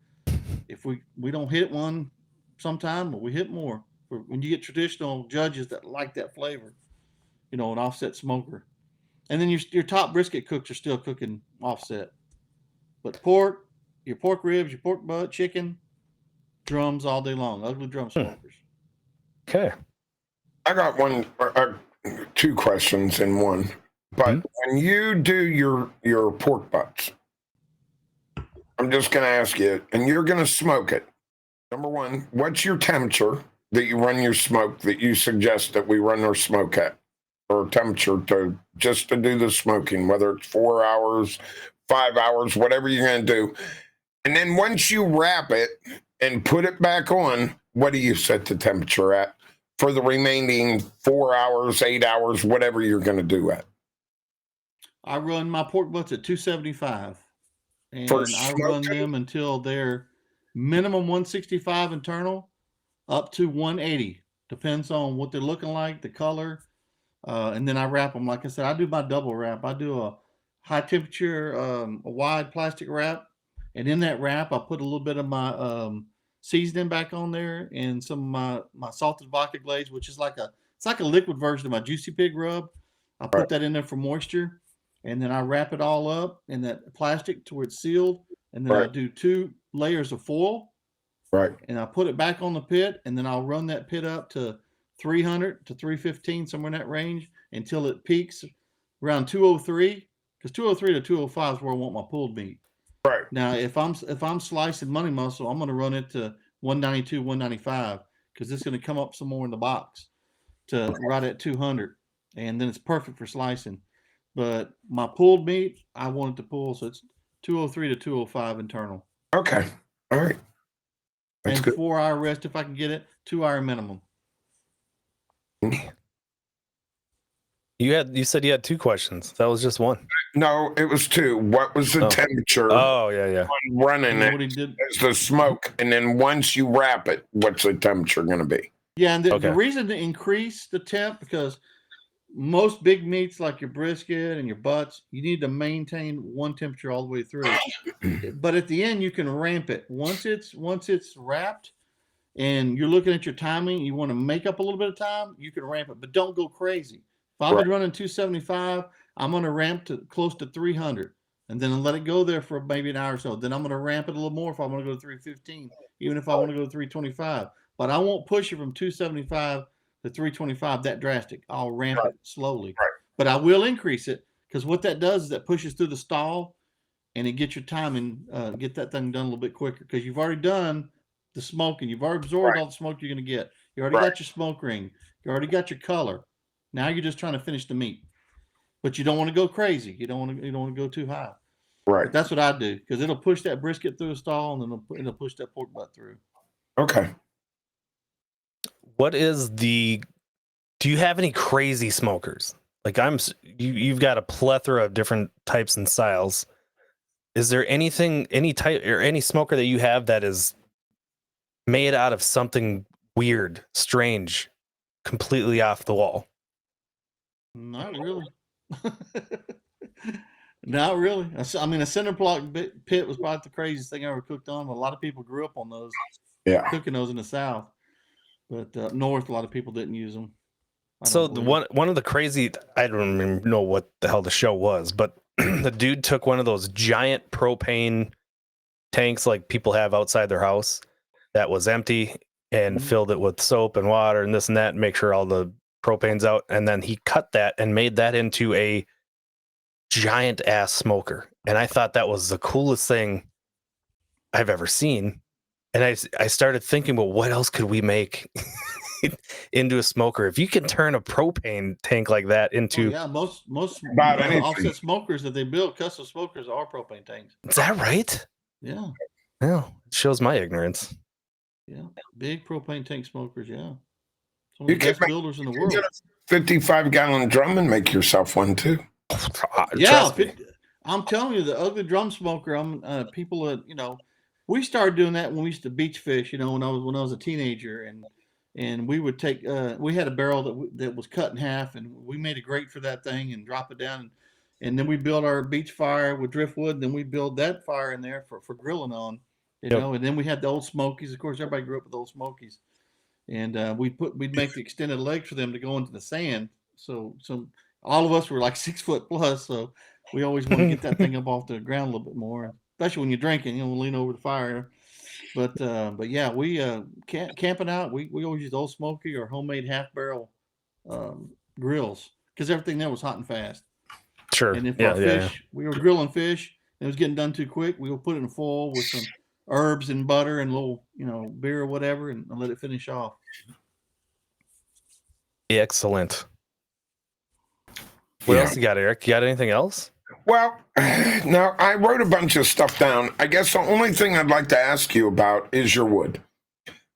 if we don't hit one sometime, but we hit more. When you get traditional judges that like that flavor, an offset smoker. And then your top brisket cooks are still cooking offset. But pork, your pork ribs, your pork butt, chicken, drums all day long. Ugly drum smokers. Okay. I got two questions in one. But when you do your pork butts, I'm just going to ask you, and you're going to smoke it. Number one, what's your temperature that you run your smoke that you suggest that we run our smoke at? Or temperature to do the smoking, whether it's 4 hours, 5 hours, whatever you're going to do. And then once you wrap it and put it back on, what do you set the temperature at for the remaining 4 hours, 8 hours, whatever you're going to do at? I run my pork butts at 275. And I run them until they're minimum 165 internal up to 180. Depends on what they're looking like, the color. And then I wrap them. Like I said, I do my double wrap. I do a high temperature, a wide plastic wrap. And in that wrap, I put a little bit of my seasoning back on there and some of my salted vodka glaze, which is like a liquid version of my Juicy Pig rub. I put that in there for moisture. And then I wrap it all up in that plastic to where it's sealed. And then I do 2 layers of foil. Right. And I put it back on the pit. And then I'll run that pit up to 300 to 315, somewhere in that range, until it peaks around 203. Because 203 to 205 is where I want my pulled meat. Right. Now, if I'm slicing Money Muscle, I'm going to run it to 192, 195 because it's going to come up some more in the box to right at 200, and then it's perfect for slicing. But my pulled meat, I want it to pull, so it's 203 to 205 internal. Okay. All right. That's and good. 4-hour rest if I can get it, 2-hour minimum. You said you had 2 questions. That was just one. No, it was 2. What was the temperature Oh, yeah. on running And what he it did. as the smoke? And then once you wrap it, what's the temperature going to be? Yeah, and the Okay. reason to increase the temp, because most big meats like your brisket and your butts, you need to maintain one temperature all the way through. But at the end, you can ramp it. Once it's wrapped and you're looking at your timing, you want to make up a little bit of time, you can ramp it, but don't go crazy. If I was running 275, I'm going to ramp to close to 300 and then let it go there for maybe an hour or so. Then I'm going to ramp it a little more if I want to go to 315, even if I want to go to 325. But I won't push it from 275 to 325 that drastic. I'll ramp it slowly. Right. But I will increase it because what that does is that pushes through the stall and it gets your timing, get that thing done a little bit quicker because you've already done the smoking. You've already absorbed all the smoke you're going to get. You already got your smoke ring. You already got your color. Now you're just trying to finish the meat, but you don't want to go crazy. You don't want to go too high. Right. But that's what I do because it'll push that brisket through a stall and then it'll push that pork butt through. Okay. What is do you have any crazy smokers? Like you've got a plethora of different types and styles. Is there any type or any smoker that you have that is made out of something weird, strange, completely off the wall? Not really. Not really. I mean, a cinder block pit was probably the craziest thing I ever cooked on. A lot of people grew up on those. Yeah. Cooking those in the South. But up north, a lot of people didn't use them. So one of the crazy, I don't even know what the hell the show was, but the dude took one of those giant propane tanks like people have outside their house that was empty and filled it with soap and water and this and that and make sure all the propane's out. And then he cut that and made that into a giant ass smoker. And I thought that was the coolest thing I've ever seen. And I started thinking, well, what else could we make into a smoker? If you can turn a propane tank like that into... most offset smokers that they build, custom smokers, are propane tanks. Is that right? Yeah. Well, it shows my ignorance. Yeah. Big propane tank smokers, yeah. Some of the best builders in the world. Get a 55-gallon drum and make yourself one too. Yeah. I'm telling you, the ugly drum smoker, people that, we started doing that when we used to beach fish, when I was a teenager, and we would take we had a barrel that was cut in half, and we made a grate for that thing and drop it down, and then we built our beach fire with driftwood, and then we build that fire in there for grilling on, know, and then we had the old Smokies. Of course, everybody grew up with old Smokies, and we'd make the extended legs for them to go into the sand. So all of us were like 6 foot plus, so we always want to get that thing up off the ground a little bit more. Especially when you're drinking, we'll lean over the fire. But yeah, we camping out. We always use Old Smoky or homemade half barrel grills because everything there was hot and fast. Sure. And if we were grilling fish and it was getting done too quick, we would put it in foil with some herbs and butter and a little beer or whatever, and let it finish off. Excellent. What else you got, Eric? You got anything else? Well, now I wrote a bunch of stuff down. I guess the only thing I'd like to ask you about is your wood.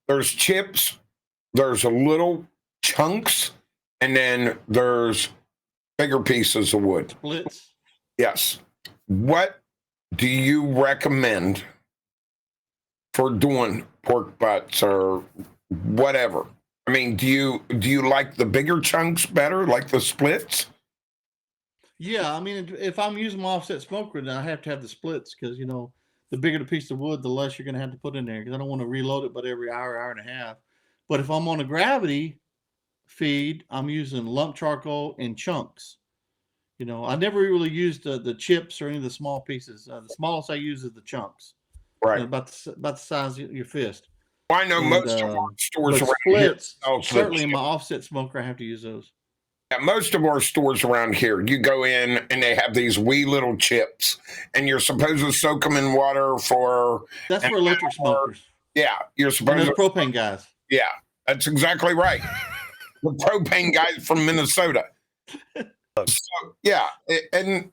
There's chips, there's a little chunks, and then there's bigger pieces of wood. Splits. Yes. What do you recommend for doing pork butts or whatever? I mean, do you like the bigger chunks better, like the splits? Yeah, I mean, if I'm using my offset smoker, then I have to have the splits because, the bigger the piece of wood, the less you're going to have to put in there because I don't want to reload it but every hour and a half. But if I'm on a gravity feed, I'm using lump charcoal in chunks. I never really used the chips or any of the small pieces. The smallest I use is the chunks. Right. About the size of your fist. Well, I know most of our stores around splits, here. Certainly in my offset smoker, I have to use those. Most of our stores around here, you go in and they have these wee little chips, and you're supposed to soak them in water for. That's for electric smokers. Yeah, you're And supposed those to. propane guys. Yeah, that's exactly right. The propane guys from Minnesota. So, yeah, and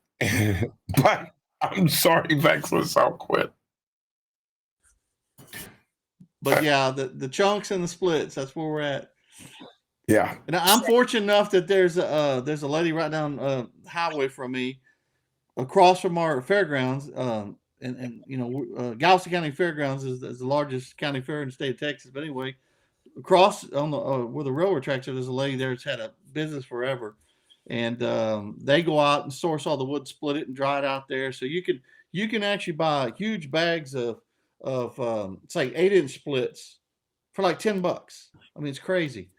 but I'm sorry, Vexless, I'll quit. But yeah, the chunks and the splits, that's where we're at. Yeah. And I'm fortunate enough that there's a lady right down highway from me, across from our fairgrounds. And you know, Galveston County Fairgrounds is the largest county fair in the state of Texas. But anyway, across on the where the railroad tracks are, there's a lady there that's had a business forever, and they go out and source all the wood, split it, and dry it out there. So you can actually buy huge bags of it's like 8-inch splits for like $10. I mean, it's crazy.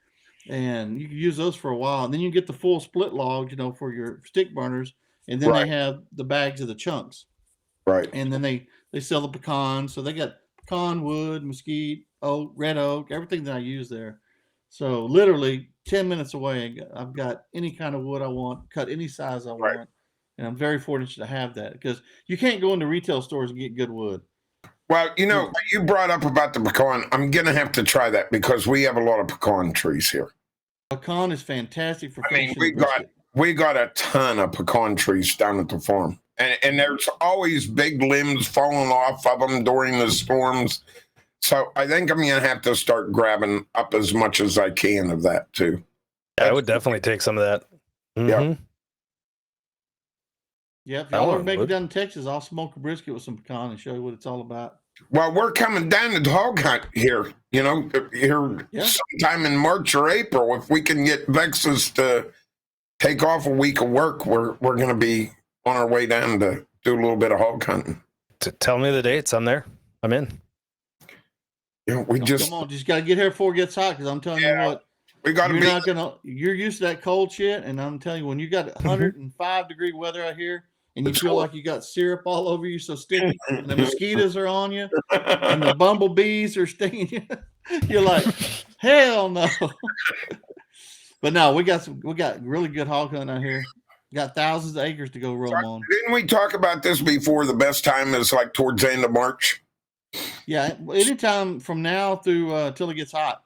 And you can use those for a while, and then you get the full split logs, you know, for your stick burners, and then Right. they have the bags of the chunks, Right. and then they sell the pecans. So they got pecan wood, mesquite, oak, red oak, everything that I use there. So literally 10 minutes away, I've got any kind of wood I want, cut any size I Right. want, and I'm very fortunate to have that, because you can't go into retail stores and get good wood. Well, you know, you brought up about the pecan. I'm going to have to try that because we have a lot of pecan trees here. Pecan is fantastic for I mean, finishing the brisket. we got a ton of pecan trees down at the farm. And there's always big limbs falling off of them during the storms. So I think I'm going to have to start grabbing up as much as I can of that too. I would definitely take some of that. Yeah. Mhm. Yeah, if I y'all want ever make it wood. down to Texas, I'll smoke a brisket with some pecan and show you what it's all about. Well, we're coming down to the hog hunt here, you know, here Yeah. sometime in March or April. If we can get Vexus to take off a week of work, we're going to be on our way down to do a little bit of hog hunting. Tell me the dates. I'm there. I'm in. You know, we Oh, just, come on, just got to get here before it gets hot, because I'm telling Yeah. you what, we got to you're be, not gonna. You're used to that cold shit, and I'm telling you, when you got 105-degree weather out here, and you It's feel cold. like you got syrup all over you, so sticky, and the mosquitoes are on you, and the bumblebees are stinging you, you're like, hell no. But no, we got really good hog hunting out here. Got thousands of acres to go roam on. Didn't we talk about this before? The best time is like towards the end of March. Yeah, anytime from now through till it gets hot.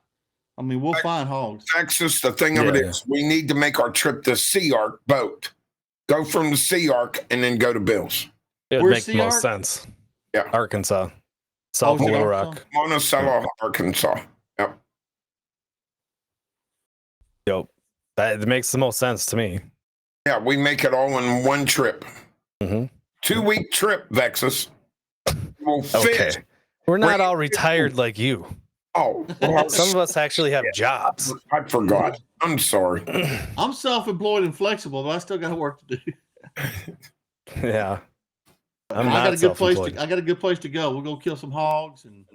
I mean, we'll find hogs. Texas, the thing of it Yeah. is, we need to make our trip to Sea Ark boat. Go from the Sea Ark and then go to Bill's. It would Where's make Sea the most Ark? Yeah. sense. Arkansas. South Oh, of is it Little Arkansas? Rock. Monticello, Arkansas. Yep. Yep. That makes the most sense to me. Yeah, we make it all in one trip. Mhm. 2-week trip, Vexus. We'll Okay. fit. We're not Bring- all retired like you. Oh, well, Some of us actually have jobs. I forgot. I'm sorry. I'm self-employed and flexible, but I still got work to do. Yeah. I'm I not got a good place. self-employed. I got a good place to go. We'll go kill some hogs, and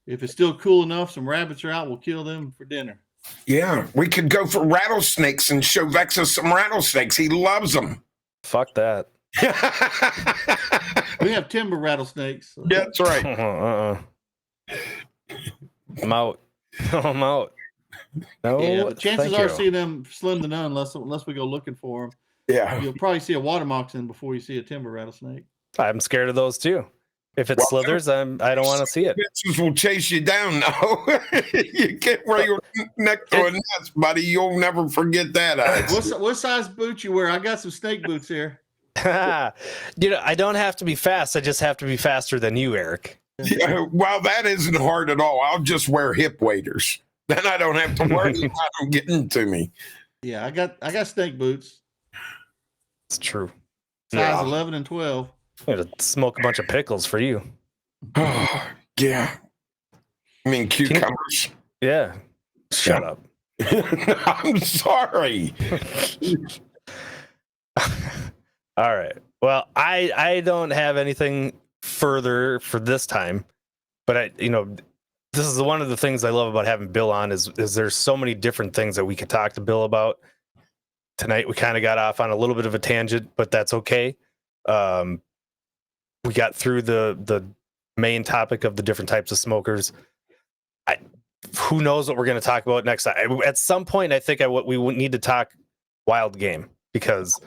if it's still cool enough, some rabbits are out. We'll kill them for dinner. Yeah, we could go for rattlesnakes and show Vexus some rattlesnakes. He loves them. Fuck that. We have timber rattlesnakes. So. That's right. I'm out. I'm out. No, Yeah, but chances thank are you. seeing them slim to none unless we go looking for them. Yeah. You'll probably see a water moccasin before you see a timber rattlesnake. I'm scared of those too. If it Well, slithers, I don't want to see it. Bitches will chase you down now. You get where you're next to a nest, buddy. You'll never forget that. What size boots you wear? I got some snake boots here. You know, I don't have to be fast. I just have to be faster than you, Eric. Yeah, well, that isn't hard at all. I'll just wear hip waders. Then I don't have to worry about them getting to me. Yeah, I got snake boots, It's true. size Yeah. 11 and 12. I'm gonna smoke a bunch of pickles for you. Yeah. I mean, cucumbers. Yeah. Shut up. I'm sorry. All right. Well, I don't have anything further for this time, but this is one of the things I love about having Bill on is there's so many different things that we could talk to Bill about. Tonight we kind of got off on a little bit of a tangent, but that's okay. We got through the main topic of the different types of smokers. Who knows what we're going to talk about next time? At some point, I think we would need to talk wild game, because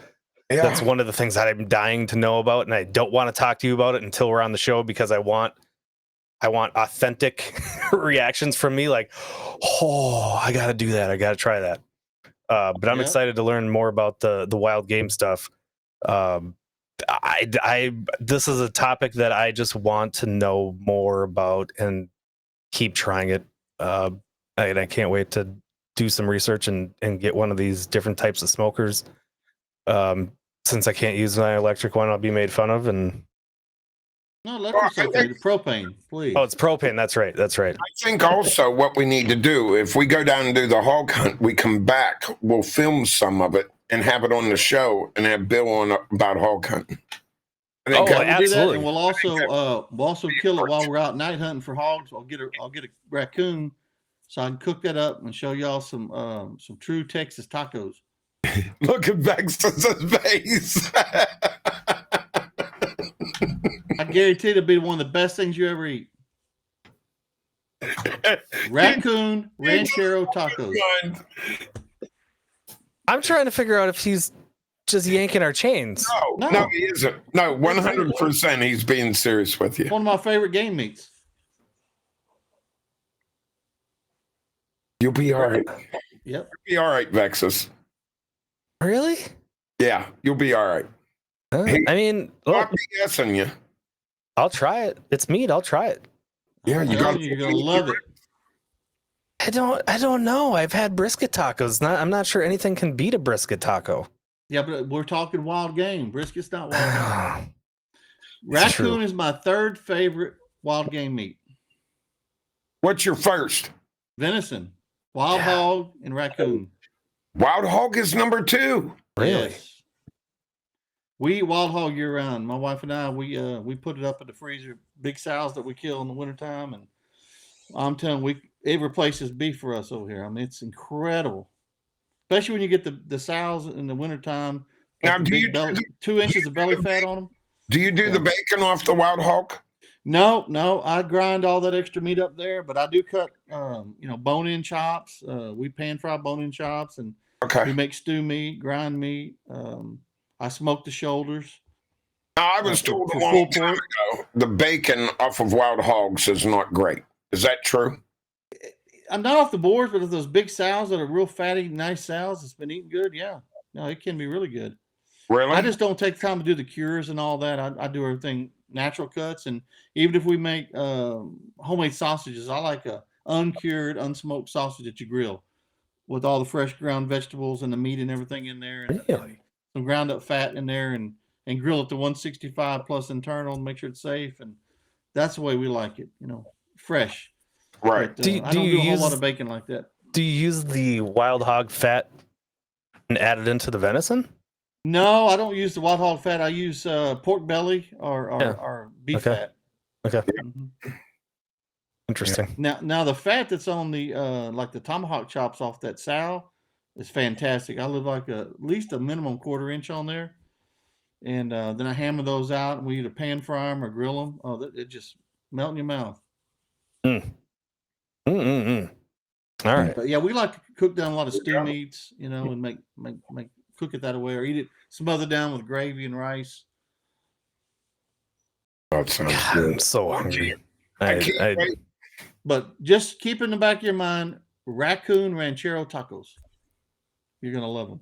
Yeah. that's one of the things that I'm dying to know about, and I don't want to talk to you about it until we're on the show, because I want authentic reactions from me, like, oh, I got to do that. I got to try that. But I'm excited to learn more about the wild game stuff. This is a topic that I just want to know more about and keep trying it. And I can't wait to do some research and get one of these different types of smokers. Since I can't use my electric one, I'll be made fun of. And No, electric's okay. The propane, please. oh, it's propane. That's right. That's right. I think also what we need to do, if we go down and do the hog hunt, we come back, we'll film some of it and have it on the show and have Bill on about hog hunting. I think Oh, We'll do that, absolutely. and we'll also kill it while we're out night hunting for hogs. I'll get a raccoon so I can cook that up and show y'all some true Texas tacos. Look at Baxter's face. I guarantee it'll be one of the best things you ever eat. Raccoon ranchero tacos. I'm trying to figure out if he's just yanking our chains. No, he isn't. No, 100% he's being serious with you. One of my favorite game meats. You'll be all right. Yep. You'll be all right, Vexus. Really? Yeah, you'll be all right. I mean, look, I'm BSing you. I'll try it. It's meat. I'll try it. Yeah, You're gonna love it. I don't know. I've had brisket tacos. I'm not sure anything can beat a brisket taco. Yeah, but we're talking wild game. Brisket's not wild game. It's true. Raccoon is my third favorite wild game meat. What's your first? Venison, wild hog, and raccoon. Wild hog is number 2. Really? Yes. We eat wild hog year round. My wife and I, we put it up in the freezer, big sows that we kill in the wintertime. And I'm telling you, it replaces beef for us over here. I mean, it's incredible. Especially when you get the sows in the wintertime. Now, do you 2 inches of belly fat on them? Do you do the bacon off the wild hog? No, I grind all that extra meat up there, but I do cut, bone-in chops. We pan fry bone-in chops, and we make stew meat, grind meat. I smoke the shoulders. Now, I was told a long time ago the bacon off of wild hogs is not great. Is that true? I'm not off the boards, but if those big sows that are real fatty, nice sows that's been eating good, yeah. No, it can be really good. Really? I just don't take the time to do the cures and all that. I do everything natural cuts, and even if we make homemade sausages, I like a uncured, unsmoked sausage that you grill with all the fresh ground vegetables and the meat and everything in there. And Really? some ground up fat in there, and grill it to 165 plus internal and make sure it's safe. And that's the way we like it, fresh. Right. But, I don't do a whole lot of bacon like that. Do you use the wild hog fat and add it into the venison? No, I don't use the wild hog fat. I use pork belly or beef fat. Okay. Mhm. Interesting. Now the fat that's on the like the tomahawk chops off that sow is fantastic. I live like at least a minimum 1/4 inch on there, and then I hammer those out, and we either pan fry them or grill them. Oh, it just melt in your mouth. All right. But yeah, we like to cook down a lot of stew meats, and make cook it that way, or eat it smothered down with gravy and rice. That sounds God, good. I'm so hungry. I can't wait. But just keep in the back of your mind, raccoon ranchero tacos. You're gonna love them.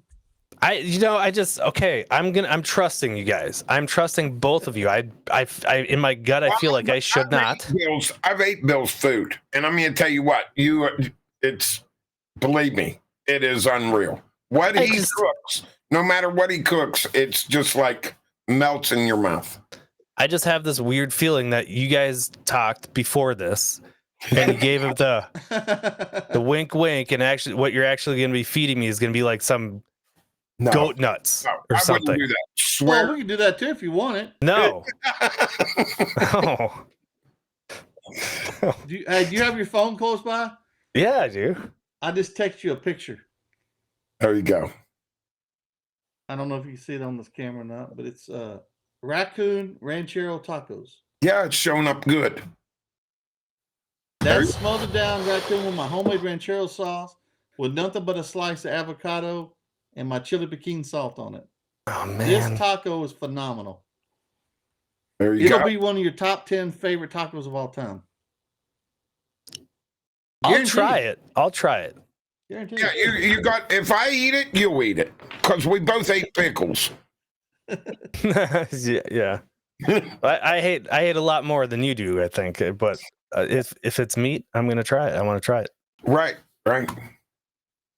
I'm trusting you guys. I'm trusting both of you. I in my gut, I feel like I should not. I've ate Bill's food, and I'm going to tell you what, believe me, it is unreal. What he cooks, no matter what he cooks, it's just like melts in your mouth. I just have this weird feeling that you guys talked before this, and you gave him the wink, wink, and actually, what you're actually going to be feeding me is going to be like some goat nuts or I something. wouldn't do that. Swear. Well, we can do that too if you want it. No. Oh. Do you have your phone close by? Yeah, I do. I just text you a picture. There you go. I don't know if you can see it on this camera or not, but it's raccoon ranchero tacos. Yeah, it's showing up good. That's smothered down raccoon with my homemade ranchero sauce with nothing but a slice of avocado and my chili pekin salt on it. Oh This man, taco is phenomenal. There you It'll go. be one of your top 10 favorite tacos of all time. I'll try it. I'll try it. Guaranteed. Yeah, you got. If I eat it, you'll eat it because we both ate pickles. Yeah. I hate a lot more than you do, I think. But if it's meat, I'm gonna try it. I want to try it. Right.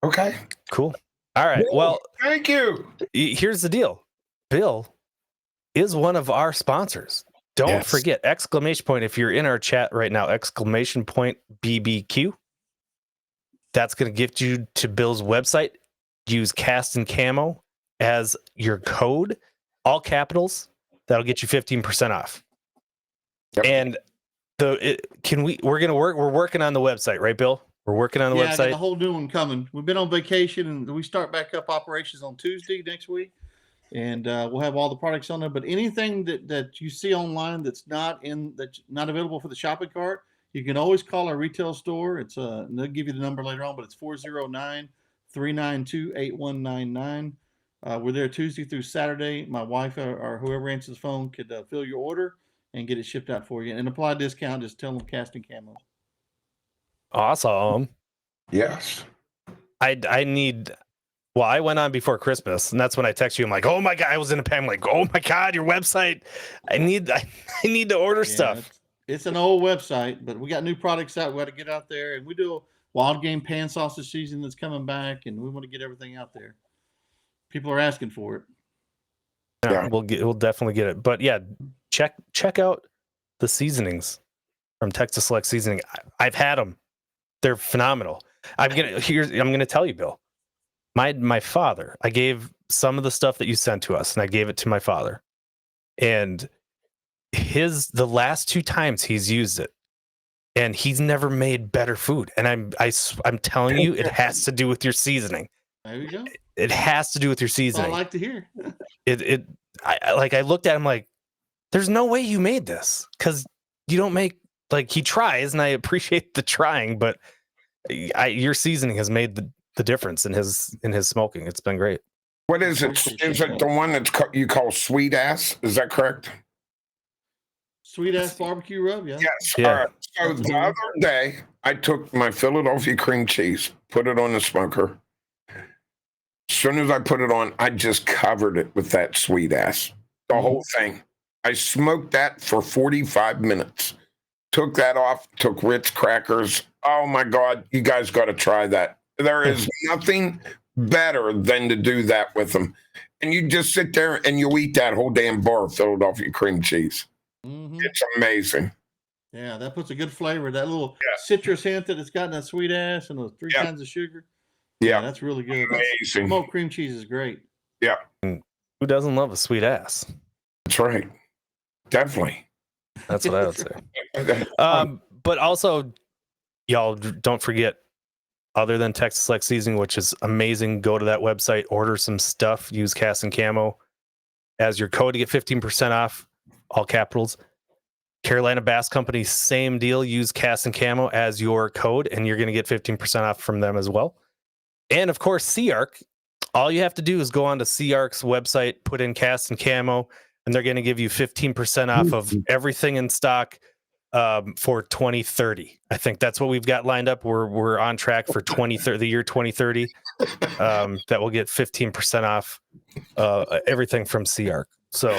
Okay. Cool. All right. Well, Thank you. here's the deal. Bill is one of our sponsors. Don't Yes. forget, exclamation point. If you're in our chat right now, exclamation point BBQ. That's going to gift you to Bill's website. Use Cast and Camo as your code, all capitals. That'll get you 15% off. Yep. And we're working on the website, right, Bill? We're working on the I got website. a whole new one coming. We've been on vacation and we start back up operations on Tuesday next week. And we'll have all the products on there. But anything that you see online that's not available for the shopping cart, you can always call our retail store. It's and they'll give you the number later on, but it's 409-392-8199. We're there Tuesday through Saturday. My wife or whoever answers the phone could fill your order and get it shipped out for you. And apply a discount. Just tell them Cast and Camo. Awesome. Yes. I went on before Christmas, and that's when I text you. I'm like, oh my God, I was in a panic. I'm like, oh my God, your website. I need to order stuff. It's an old website, but we got new products out. We got to get out there, and we do a wild game pan sausage season that's coming back, and we want to get everything out there. People are asking for it. Yeah, we'll definitely get it. But yeah, check out the seasonings from Texas Select Seasoning. I've had them; they're phenomenal. I'm gonna tell you, Bill. My father, I gave some of the stuff that you sent to us, and I gave it to my father, and the last 2 times he's used it, and he's never made better food. And I'm telling you, it has to do with your seasoning. There you go. It has to do with your seasoning. I like to hear. I looked at him like, there's no way you made this, because you don't make, like, he tries, and I appreciate the trying, but your seasoning has made the difference in his smoking. It's been great. What is it? Is it the one that's you call sweet ass? Is that correct? Sweet ass barbecue rub, yeah. Yes. Yeah. All right. So the other day, I took my Philadelphia cream cheese, put it on the smoker. As soon as I put it on, I just covered it with that sweet ass. The whole thing. I smoked that for 45 minutes. Took that off, took Ritz crackers. Oh my God, you guys got to try that. There is nothing better than to do that with them. And you just sit there and you eat that whole damn bar of Philadelphia cream cheese. Mm-hmm. It's amazing. Yeah, that puts a good flavor. That little citrus hint that it's got in that sweet ass and those 3 kinds of sugar. Yeah, that's really good. Amazing. Smoked cream cheese is great. Yeah. Who doesn't love a sweet ass? That's right. Definitely. That's what I would say. But also, y'all don't forget, other than Texas Select Seasoning, which is amazing, go to that website, order some stuff, use Cast and Camo as your code to get 15% off, all capitals. Carolina Bass Company, same deal. Use Cast and Camo as your code, and you're going to get 15% off from them as well. And of course, CARC. All you have to do is go on to CARC's website, put in Cast and Camo, and they're going to give you 15% off of everything in stock for 2030. I think that's what we've got lined up. We're on track for the year 2030. That will get 15% off everything from CARC. So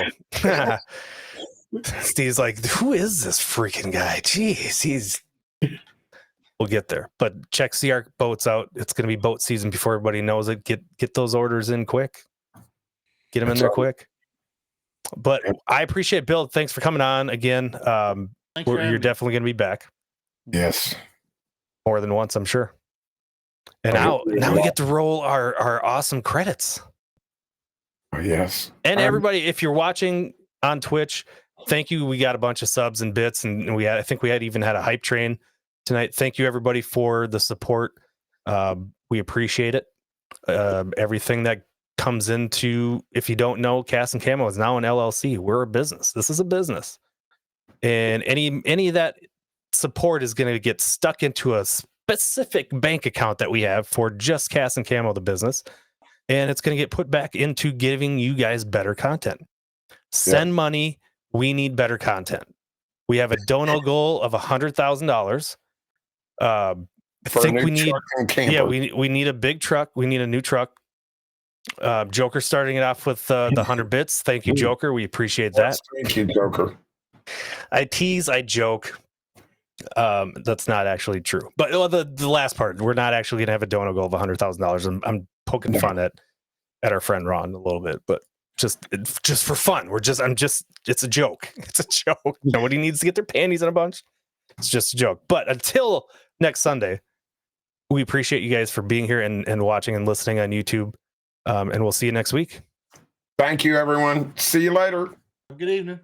Steve's like, who is this freaking guy? Jeez, we'll get there. But check CARC boats out. It's going to be boat season before everybody knows it. Get those orders in quick. Get them in there quick. But I appreciate Bill. Thanks for coming on again. You're definitely going to be back. Yes. More than once, I'm sure. And now we get to roll our awesome credits. Yes. And everybody, if you're watching on Twitch, thank you. We got a bunch of subs and bits, and I think we even had a hype train tonight. Thank you everybody for the support. We appreciate it. Everything that comes into, if you don't know, Cast and Camo is now an LLC. We're a business. This is a business. And any of that support is going to get stuck into a specific bank account that we have for just Cast and Camo, the business. and it's going to get put back into giving you guys better content. Send money. We need better content. We have a dono goal of $100,000. I think we need, we need a big truck. We need a new truck. Joker starting it off with the 100 bits. Thank you, Joker. We appreciate that. Thank you, Joker. I tease, I joke. That's not actually true. But the last part, we're not actually going to have a dono goal of $100,000. I'm poking fun at our friend Ron a little bit, but just for fun. It's a joke. It's a joke. Nobody needs to get their panties in a bunch. It's just a joke. But until next Sunday, we appreciate you guys for being here and watching and listening on YouTube. And we'll see you next week. Thank you, everyone. See you later. Good evening.